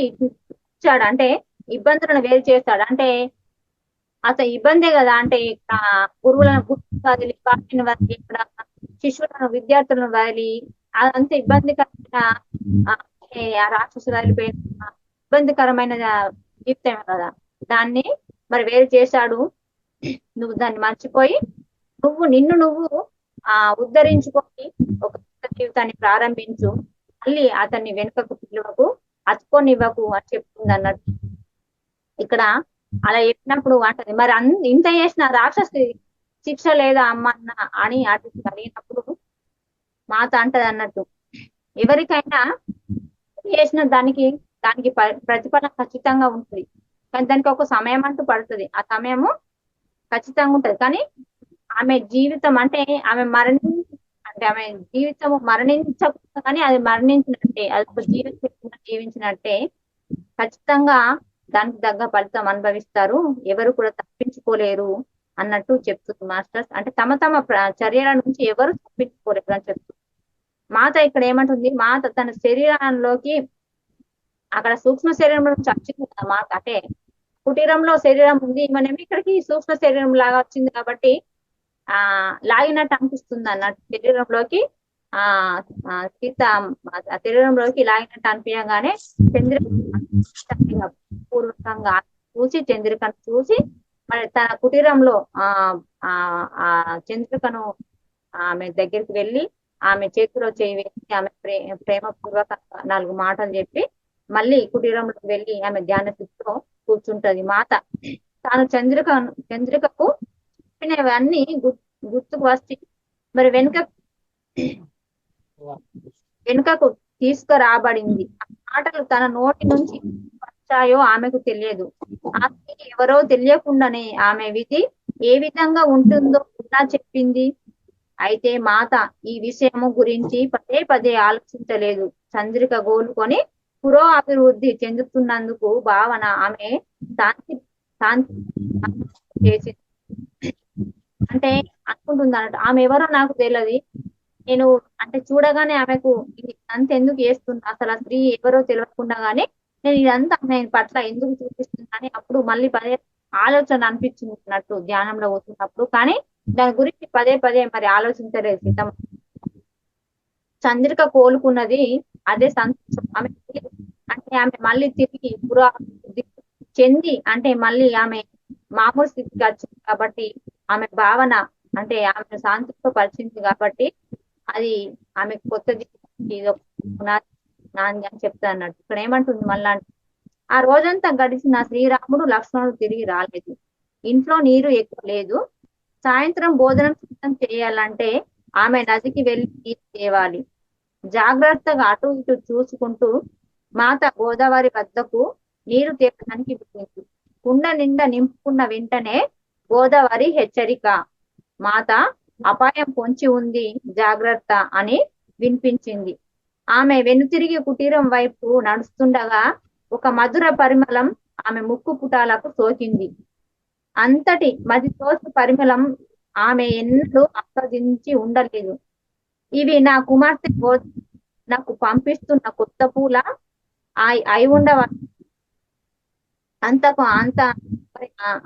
ఇచ్చాడు, అంటే ఇబ్బందులను వేరు చేస్తాడు, అంటే అతను ఇబ్బందే కదా, అంటే గురువులను వదిలి వాటిని వదిలి ఇక్కడ శిష్యులను విద్యార్థులను వదిలి అదంతా ఇబ్బందికరమైన రాక్షసులు వదిలిపోయిన ఇబ్బందికరమైన జీవితమే కదా, దాన్ని మరి వేరు చేశాడు, నువ్వు దాన్ని మర్చిపోయి నిన్ను నువ్వు ఉద్ధరించుకొని ఒక జీవితాన్ని ప్రారంభించు, మళ్ళీ అతన్ని వెనుకకు పిలువకు అతుకోనివ్వకు అని చెప్తుంది అన్నట్టు. ఇక్కడ అలా చెప్పినప్పుడు అంటది, మరి ఇంత చేసిన రాక్షసి శిక్ష లేదా అమ్మ అని అడిగినప్పుడు మాత అంటది అన్నట్టు, ఎవరికైనా చేసిన దానికి ప్రతిఫలం ఖచ్చితంగా ఉంటుంది, కానీ దానికి ఒక సమయం అంటూ పడుతుంది, ఆ సమయము ఖచ్చితంగా ఉంటది, కానీ ఆమె జీవితం అంటే ఆమె ఆమె జీవితం మరణించకుండా కానీ అది మరణించినట్టే, అది ఒక జీవించినట్టే ఖచ్చితంగా దానికి తగ్గ ఫలితం అనుభవిస్తారు, ఎవరు కూడా తప్పించుకోలేరు అన్నట్టు చెప్తుంది మాస్టర్స్. అంటే తమ చర్యల నుంచి ఎవరు తప్పించుకోలేరు అని చెప్తుంది మాత. ఇక్కడ ఏమంటుంది, మాత తన శరీరంలోకి అక్కడ సూక్ష్మ శరీరం నుంచి వచ్చింది కదా మాత, అంటే కుటీరంలో శరీరం ఉంది, మనమేమి ఇక్కడికి సూక్ష్మ శరీరం లాగా వచ్చింది కాబట్టి లాగినట్టు అనిపిస్తుంది అన్నట్టు శరీరంలోకి, సీత శరీరంలోకి లాగినట్టు అనిపించగానే పూర్వకంగా చూసి చంద్రికను చూసి మరి తన కుటీరంలో ఆ చంద్రికను ఆమె దగ్గరికి వెళ్ళి ఆమె చేతిలో చేయి వేసి ఆమె ప్రేమపూర్వకంగా 4 మాటలు చెప్పి మళ్ళీ కుటీరంలోకి వెళ్ళి ఆమె ధ్యాన స్థితిలో కూర్చుంటది మాత. తాను చంద్రికకు చెప్పినవన్నీ గుర్తుకు వచ్చి మరి వెనుకకు తీసుకురాబడింది, ఆ మాటలు తన నోటి నుంచి వచ్చాయో ఆమెకు తెలియదు. ఆ స్త్రీ ఎవరో తెలియకుండానే ఆమె విధి ఏ విధంగా ఉంటుందో ఎలా చెప్పింది. అయితే మాత ఈ విషయము గురించి పదే పదే ఆలోచించలేదు. చంద్రిక గోలుకొని పురోభివృద్ధి చెందుతున్నందుకు భావన ఆమె శాంతి శాంతి చేసింది. అంటే అనుకుంటుంది అన్నట్టు ఆమె ఎవరో నాకు తెలియదు. నేను అంటే చూడగానే ఆమెకు అంత ఎందుకు చేస్తుంది, అసలు ఆ స్త్రీ ఎవరో తెలియకుండా గానీ నేను ఇదంతా ఆమె పట్ల ఎందుకు చూపిస్తున్నానని అప్పుడు మళ్ళీ పదే ఆలోచన అనిపించింది అన్నట్టు ధ్యానంలో పోతున్నప్పుడు. కానీ దాని గురించి పదే పదే మరి ఆలోచించలేదు సీతమ్మ. చంద్రిక కోలుకున్నది అదే సంతోషం ఆమె. అంటే ఆమె మళ్ళీ తిరిగి పురావృద్ధి చెంది అంటే మళ్ళీ ఆమె మామూలు స్థితికి వచ్చింది కాబట్టి ఆమె భావన అంటే ఆమె శాంతితో పరిచింది కాబట్టి అది ఆమెకు కొత్త జీవితానికి ఇది ఒక పునాది నాంది అని చెప్తా అన్నట్టు. ఇక్కడ ఏమంటుంది మళ్ళా అంటే, ఆ రోజంతా గడిచిన శ్రీరాముడు లక్ష్మణుడు తిరిగి రాలేదు. ఇంట్లో నీరు ఎక్కువ లేదు. సాయంత్రం భోజనం సిద్ధం చేయాలంటే ఆమె నదికి వెళ్లి నీరు తేవాలి. జాగ్రత్తగా అటు ఇటు చూసుకుంటూ మాత గోదావరి వద్దకు నీరు తేవడానికి వెళ్ళింది. కుండ నిండా నింపుకున్న వెంటనే గోదావరి హెచ్చరిక, మాత అపాయం పొంచి ఉంది, జాగ్రత్త అని వినిపించింది. ఆమె వెనుతిరిగి కుటీరం వైపు నడుస్తుండగా ఒక మధుర పరిమళం ఆమె ముక్కు పుటాలకు సోకింది. అంతటి మదితోస పరిమళం ఆమె ఎన్నడూ ఆస్వాదించి ఉండలేదు. ఇవి నా కుమార్తె నాకు పంపిస్తున్న కొత్త పూల అయి ఉండవ అంతకు అంత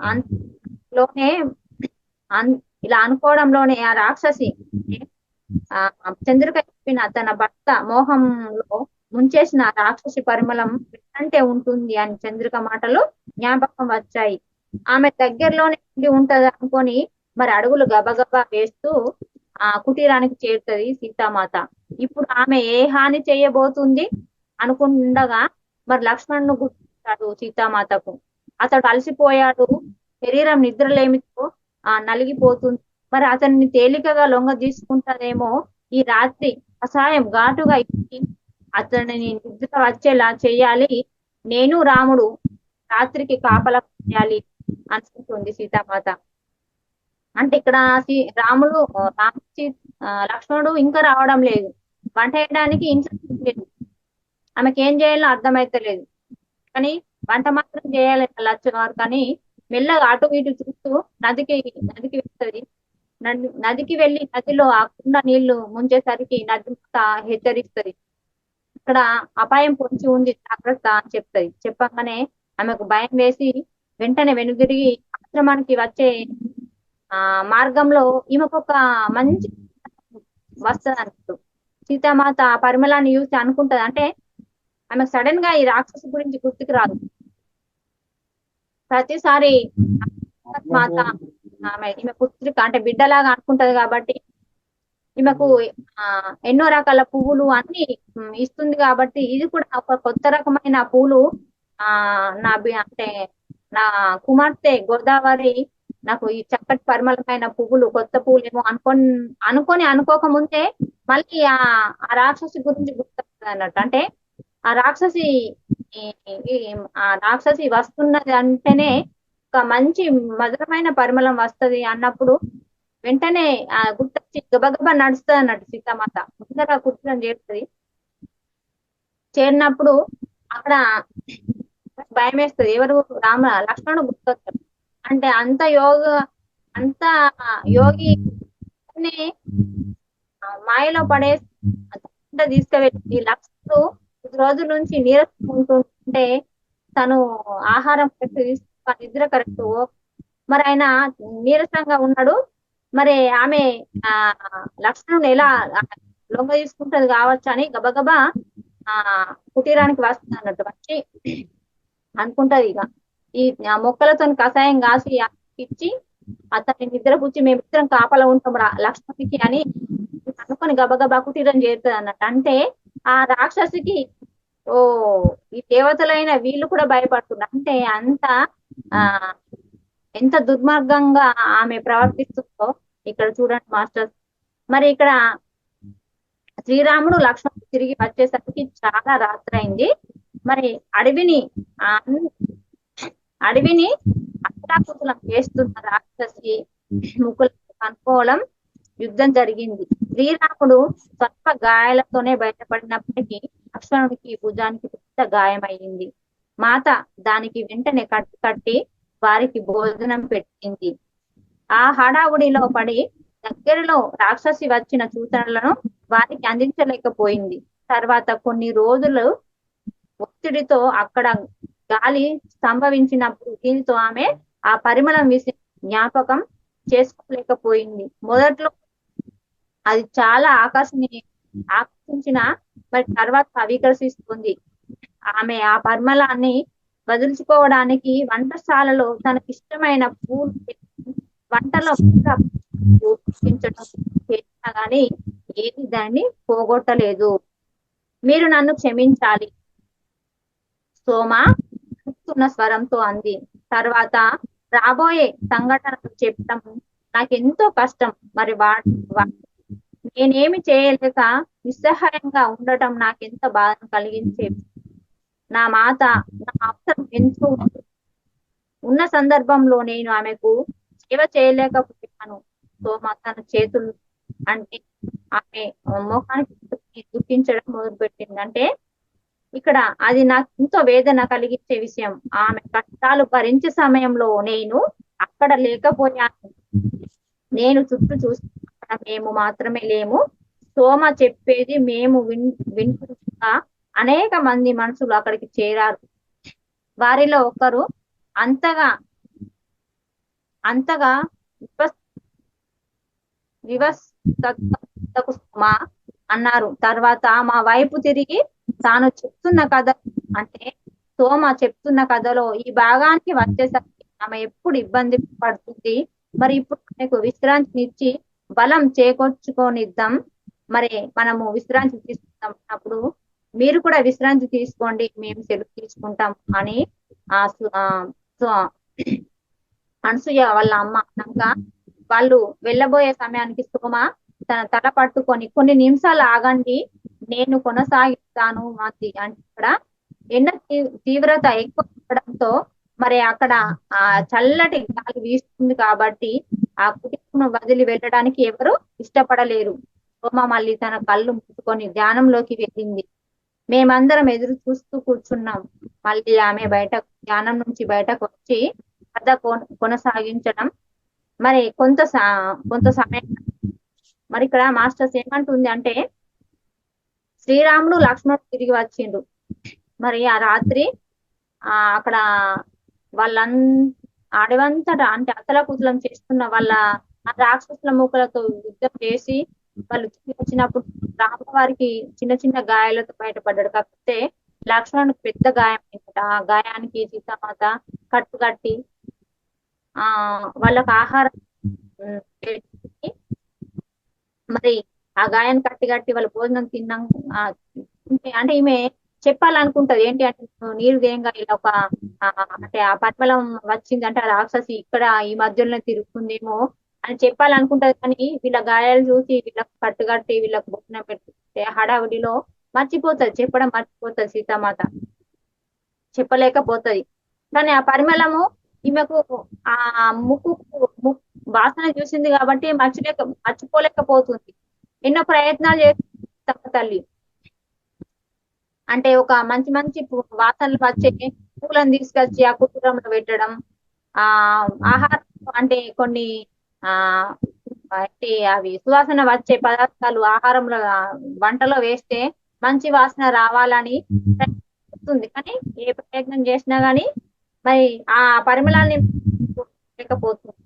అంతలోనే ఇలా అనుకోవడంలోనే ఆ రాక్షసి ఆ చంద్రిక చెప్పిన తన భర్త మోహంలో ముంచేసిన ఆ రాక్షసి పరిమళం అంటే ఉంటుంది అని చంద్రిక మాటలు జ్ఞాపకం వచ్చాయి. ఆమె దగ్గరలోనే ఉండి ఉంటది అనుకొని మరి అడుగులు గబగబా వేస్తూ ఆ కుటీరానికి చేరుతుంది సీతామాత. ఇప్పుడు ఆమె ఏ హాని చేయబోతుంది అనుకుండగా మరి లక్ష్మణ్ను గుర్తిస్తాడు సీతామాతకు. అతడు అలసిపోయాడు, శరీరం నిద్రలేమితో నలిగిపోతుంది. మరి అతన్ని తేలికగా లొంగ తీసుకుంటారేమో ఈ రాత్రి కషాయం ఘాటుగా ఇచ్చి అతనిని నిద్ర వచ్చేలా చేయాలి. నేను రాముడు రాత్రికి కాపలా చేయాలి అనుకుంటుంది సీతామాత. అంటే ఇక్కడ రాముడు లక్ష్మణుడు ఇంకా రావడం లేదు. వంట వేయడానికి ఇంట్లో లేదు. ఆమెకి ఏం చేయాలో అర్థమైతలేదు. కానీ వంట మాత్రం చేయాలి లచ్చవారు. కానీ మెల్లగా అటు ఇటు చూస్తూ నదికి నదికి వెళ్తుంది. నదికి వెళ్ళి నదిలో ఆ కుండ నీళ్లు ముంచేసరికి నది హెచ్చరిస్తుంది. ఇక్కడ అపాయం పొంచి ఉంది, జాగ్రత్త అని చెప్తుంది. చెప్పగానే ఆమెకు భయం వేసి వెంటనే వెనుదిరిగి ఆశ్రమానికి వచ్చే మార్గంలో ఈమెకు ఒక మంచి వస్తుంది అన్నట్టు. సీతామాత ఆ పరిమళాన్ని చూసి అనుకుంటది అంటే ఆమెకు సడన్ గా ఈ రాక్షసు గురించి గుర్తుకు రాదు. ప్రతిసారి మాత ఈమె పుత్రిక అంటే బిడ్డలాగా అనుకుంటది కాబట్టి ఈమెకు ఎన్నో రకాల పువ్వులు అన్ని ఇస్తుంది కాబట్టి ఇది కూడా ఒక కొత్త రకమైన పూలు అంటే నా కుమార్తె గోదావరి నాకు ఈ చక్కటి పరిమళమైన పువ్వులు కొత్త పువ్వులు ఏమో అనుకోక ముందే మళ్ళీ ఆ రాక్షసి గురించి గుర్తొస్తుంది అన్నట్టు. అంటే ఆ రాక్షసి ఆ రాక్షసి వస్తున్నది అంటేనే ఒక మంచి మధురమైన పరిమళం వస్తది అన్నప్పుడు వెంటనే గుర్తొచ్చి గబగబా నడుస్తుంది అన్నట్టు సీతామాత. ముందర కుటీరం చేరుతుంది. చేరినప్పుడు అక్కడ భయం వేస్తుంది. ఎవరు లక్ష్మణుడు గుర్తొస్తాడు. అంటే అంత యోగి మాయలో పడేసి తీసుకువెళ్ళి లక్ష్మణుడు 5 రోజుల నుంచి నీరసం ఉంటుంటే తను ఆహారం కరెక్ట్ తీసుకు నిద్ర కరెక్ట్ మరి ఆయన నీరసంగా ఉన్నాడు. మరి ఆమె లక్ష్మణుని ఎలా లొంగ తీసుకుంటది కావచ్చు అని గబగబా కుటీరానికి వస్తుంది అన్నట్టు. వచ్చి అనుకుంటది ఇక ఈ మొక్కలతో కషాయం కాసి ఇచ్చి అతన్ని నిద్రపుచ్చి మేమిద్దరం కాపలా ఉంటాం లక్ష్మణునికి అని అనుకొని గబగబా కుటీరం చేరుతుంది అన్నట్టు. అంటే ఆ రాక్షసికి ఓ ఈ దేవతలైన వీళ్ళు కూడా భయపడుతున్నారు. అంటే అంత ఎంత దుర్మార్గంగా ఆమె ప్రవర్తిస్తుందో ఇక్కడ చూడండి మాస్టర్. మరి ఇక్కడ శ్రీరాముడు లక్ష్మణుడు తిరిగి వచ్చేసరికి చాలా రాత్రి అయింది. మరి అడవిని ఆ అడవిని అత్యాకుతులం చేస్తున్న రాక్షసి ముకులకు కనుక్కోవడం యుద్ధం జరిగింది. శ్రీరాముడు స్వల్ప గాయాలతోనే బయటపడినప్పటికీ లక్ష్మణుడికి భుజానికి పెద్ద గాయమైంది. మాత దానికి వెంటనే కట్టి వారికి భోజనం పెట్టింది. ఆ హడావుడిలో పడి దగ్గరలో రాక్షసి వచ్చిన సూచనలను వారికి అందించలేకపోయింది. తర్వాత కొన్ని రోజులు ఒత్తిడితో అక్కడ గాలి సంభవించినప్పుడు దీనితో ఆమె ఆ పరిమళం విషయం జ్ఞాపకం చేసుకోలేకపోయింది. మొదట్లో అది చాలా ఆకర్షించిన మరి తర్వాత వికసిస్తుంది. ఆమె ఆ పరిమళాన్ని వదులుచుకోవడానికి వంటశాలలో తనకిష్టమైన పూలు వంటలో ఉపయోగించడం చేసినా గాని ఏది దాన్ని పోగొట్టలేదు. మీరు నన్ను క్షమించాలి, సోమ చెప్తున్న స్వరంతో అంది. తర్వాత రాబోయే సంఘటనలు చెప్పడం నాకెంతో కష్టం. మరి నేనేమి చేయలేక నిస్సహాయంగా ఉండటం నాకెంత బాధను కలిగించేది. నా అవసరం ఎంతో ఉన్న సందర్భంలో నేను ఆమెకు సేవ చేయలేకపోయాను. సోమ తన చేతులు అంటే ఆమె మోకానికి దుఃఖించడం మొదలుపెట్టింది. అంటే ఇక్కడ అది నాకు ఎంతో వేదన కలిగించే విషయం. ఆమె కష్టాలు భరించే సమయంలో నేను అక్కడ లేకపోయాను. నేను చుట్టూ చూసి మేము మాత్రమే లేము. సోమ చెప్పేది మేము వింటుగా అనేక మంది మనుషులు అక్కడికి చేరారు. వారిలో ఒకరు అంతగా అంతగా సోమ అన్నారు. తర్వాత మా వైపు తిరిగి తాను చెప్తున్న కథ అంటే సోమ చెప్తున్న కథలో ఈ భాగానికి వచ్చేసరికి ఆమె ఎప్పుడు ఇబ్బంది పడుతుంది. మరి ఇప్పుడు ఆమెకు విశ్రాంతినిచ్చి బలం చేకూర్చుకొనిద్దాం. మరి మనము విశ్రాంతి తీసుకుంటాం అప్పుడు మీరు కూడా విశ్రాంతి తీసుకోండి, మేము సెలవు తీసుకుంటాం అని అనసూయ వాళ్ళ అమ్మ అన్నాక వాళ్ళు వెళ్ళబోయే సమయానికి సోమ తన తల పట్టుకొని కొన్ని నిమిషాలు ఆగండి, నేను కొనసాగిస్తాను అంది. అంటే ఇక్కడ ఎండ తీవ్రత ఎక్కువ ఉండడంతో మరి అక్కడ ఆ చల్లటి గాలి వీస్తుంది కాబట్టి ఆ కుటుంబం వదిలి వెళ్ళడానికి ఎవరు ఇష్టపడలేరు. సోమ మళ్ళీ తన కళ్ళు ముట్టుకొని ధ్యానంలోకి వెళ్ళింది. మేమందరం ఎదురు చూస్తూ కూర్చున్నాం. మళ్ళీ ఆమె ధ్యానం నుంచి బయటకు వచ్చి కథ కొనసాగించడం మరి కొంత సమయం. మరి ఇక్కడ మాస్టర్స్ ఏమంటుంది అంటే శ్రీరాముడు లక్ష్మణుడు తిరిగి వచ్చిండు. మరి ఆ రాత్రి అక్కడ వాళ్ళం అడవంతటా అంటే అతలకుతలం చేస్తున్న వాళ్ళ రాక్షసుల మూకలతో యుద్ధం చేసి వాళ్ళు తిరిగి వచ్చినప్పుడు రాముల వారికి చిన్న చిన్న గాయాలతో బయటపడ్డాడు. కాకపోతే లక్ష్మణుడికి పెద్ద గాయం అయిందట. ఆ గాయానికి సీతామాత కట్టుకట్టి వాళ్ళకు ఆహారం మరి ఆ గాయాన్ని కట్టి వాళ్ళ భోజనం తిన్నాం. అంటే ఈమె చెప్పాలనుకుంటది ఏంటి అంటే నీరు దేయంగా ఇలా ఒక అంటే ఆ పరిమళం వచ్చింది అంటే ఆ రాక్షసి ఇక్కడ ఈ మధ్యలోనే తిరుగుతుందేమో అని చెప్పాలనుకుంటది. కానీ వీళ్ళ గాయాలు చూసి వీళ్ళకు కట్టుకట్టి వీళ్ళకు భోజనం పెట్టి హడావిడిలో చెప్పడం మర్చిపోతుంది. సీతామాత చెప్పలేకపోతది. కానీ ఆ పరిమళము ఈమెకు ఆ ముక్కు వాసన చూసింది కాబట్టి మర్చిపోలేకపోతుంది. ఎన్నో ప్రయత్నాలు చేస్తుంది తల్లి. అంటే ఒక మంచి మంచి వాసనలు వచ్చే పూలను తీసుకొచ్చి ఆ కుటుంబంలో పెట్టడం, ఆహారం అంటే కొన్ని అవి సువాసన వచ్చే పదార్థాలు ఆహారంలో వంటలో వేస్తే మంచి వాసన రావాలని ప్రయత్నిస్తుంది. కానీ ఏ ప్రయత్నం చేసినా గానీ మరి ఆ పరిమళాన్ని లేకపోతుంది.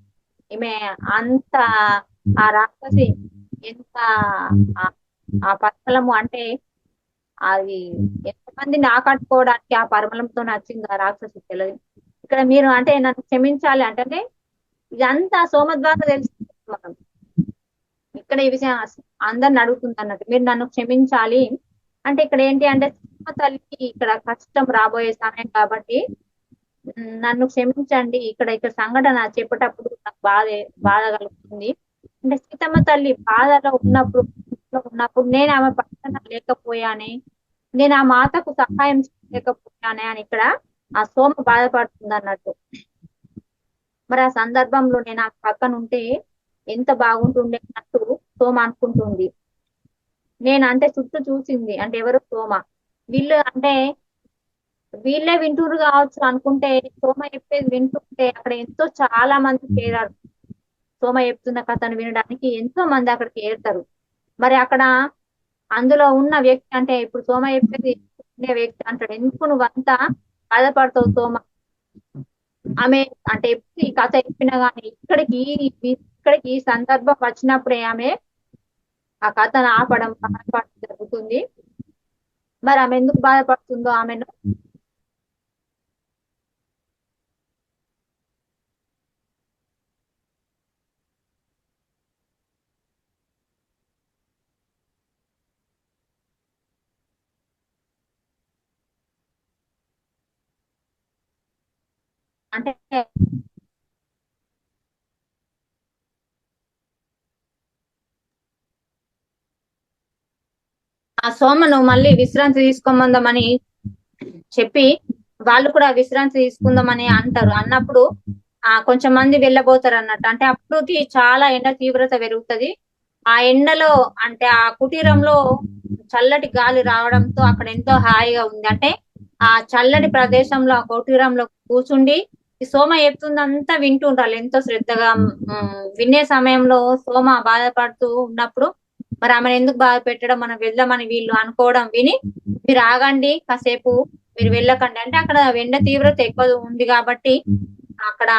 ఈమె అంత ఆ రాక్షసి ఎంత ఆ పరిమళము అంటే అది ఎంతమందిని ఆకట్టుకోవడానికి ఆ పరిమళంతో నచ్చింది ఆ రాక్షసి తెలియదు. ఇక్కడ మీరు అంటే నన్ను క్షమించాలి అంటే ఇదంతా సోమద్వార తెలుసు. మనం ఇక్కడ ఈ విషయం అందరిని అడుగుతుంది అన్నట్టు మీరు నన్ను క్షమించాలి అంటే ఇక్కడ ఏంటి అంటే తల్లికి ఇక్కడ కష్టం రాబోయే సమయం కాబట్టి నన్ను క్షమించండి. ఇక్కడ సంఘటన చెప్పేటప్పుడు నాకు బాధ కలుగుతుంది. అంటే సీతమ్మ తల్లి బాధలో ఉన్నప్పుడు నేను ఆమె పక్కన లేకపోయానే, నేను ఆ మాతకు సహాయం లేకపోయానే అని ఇక్కడ ఆ సోమ బాధపడుతుంది అన్నట్టు. మరి ఆ సందర్భంలో నేను ఆ పక్కన ఉంటే ఎంత బాగుంటుండే అన్నట్టు సోమ అనుకుంటుంది. నేను అంటే చుట్టూ చూసింది అంటే ఎవరు సోమ, వీళ్ళు అంటే వీళ్ళే వింటురు కావచ్చు అనుకుంటే సోమ చెప్పేది వింటుంటే అక్కడ ఎంతో చాలా మంది చేరారు. సోమ చెప్తున్న కథను వినడానికి ఎంతో మంది అక్కడికి చేరుతారు. మరి అక్కడ అందులో ఉన్న వ్యక్తి అంటే ఇప్పుడు సోమ చెప్పేది వినే వ్యక్తి అంటాడు, ఎందుకు నువ్వంతా బాధపడతావు సోమ, ఆమె అంటే ఎప్పుడు ఈ కథ చెప్పినా గానీ ఇక్కడికి ఈ సందర్భం వచ్చినప్పుడే ఆమె ఆ కథను ఆపడం బాధపడడం జరుగుతుంది. మరి ఆమె ఎందుకు బాధపడుతుందో ఆమెను అంటే ఆ సోమను మళ్ళీ విశ్రాంతి తీసుకోమందామని చెప్పి వాళ్ళు కూడా విశ్రాంతి తీసుకుందామని అంటారు. అన్నప్పుడు కొంచెం మంది వెళ్ళబోతారు అన్నట్టు. అంటే అప్పటికి చాలా ఎండ తీవ్రత పెరుగుతది. ఆ ఎండలో అంటే ఆ కుటీరంలో చల్లటి గాలి రావడంతో అక్కడ ఎంతో హాయిగా ఉంది. అంటే ఆ చల్లటి ప్రదేశంలో ఆ కుటీరంలో కూర్చుండి ఈ సోమ చెప్తుందంతా వింటూ ఉండాలి ఎంతో శ్రద్ధగా. వినే సమయంలో సోమ బాధపడుతూ ఉన్నప్పుడు మరి ఆమెను ఎందుకు బాధ పెట్టడం, మనం వెళ్దామని వీళ్ళు అనుకోవడం విని మీరు ఆగండి కాసేపు, మీరు వెళ్ళకండి అంటే అక్కడ ఎండ తీవ్రత ఎక్కువ ఉంది కాబట్టి అక్కడ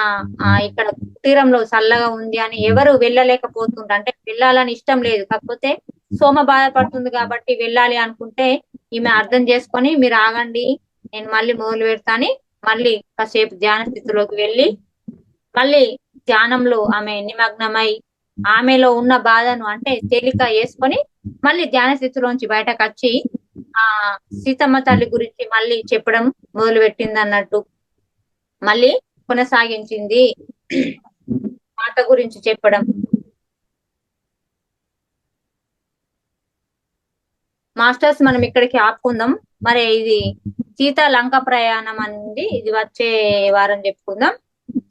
ఇక్కడ తీరంలో చల్లగా ఉంది అని ఎవరు వెళ్ళలేకపోతుండ్రు. అంటే వెళ్ళాలని ఇష్టం లేదు, కాకపోతే సోమ బాధపడుతుంది కాబట్టి వెళ్ళాలి అనుకుంటే ఈమె అర్థం చేసుకొని మీరు ఆగండి, నేను మళ్ళీ మొదలు పెడతాని మళ్ళీ కాసేపు ధ్యాన స్థితిలోకి వెళ్ళి మళ్ళీ ధ్యానంలో ఆమె నిమగ్నమై ఆమెలో ఉన్న బాధను అంటే తేలిక వేసుకొని మళ్ళీ ధ్యాన స్థితిలోంచి బయటకు వచ్చి ఆ సీతమ్మ తల్లి గురించి మళ్ళీ చెప్పడం మొదలు పెట్టింది అన్నట్టు. మళ్ళీ కొనసాగించింది మాట గురించి చెప్పడం. మాస్టర్స్ మనం ఇక్కడికి ఆపుకుందాం. మరి ఇది సీత లంక ప్రయాణం అండి, ఇది వచ్చే వారం చెప్పుకుందాం.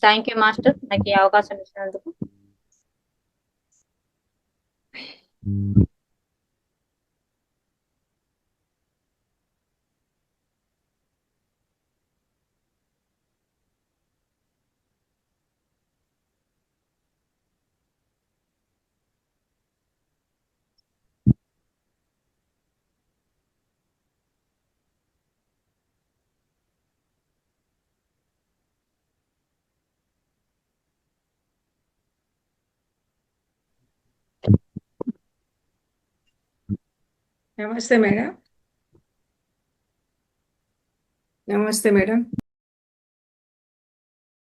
థ్యాంక్ యూ మాస్టర్, నాకు ఈ అవకాశం ఇచ్చినందుకు. నమస్తే మేడం. నమస్తే మేడం.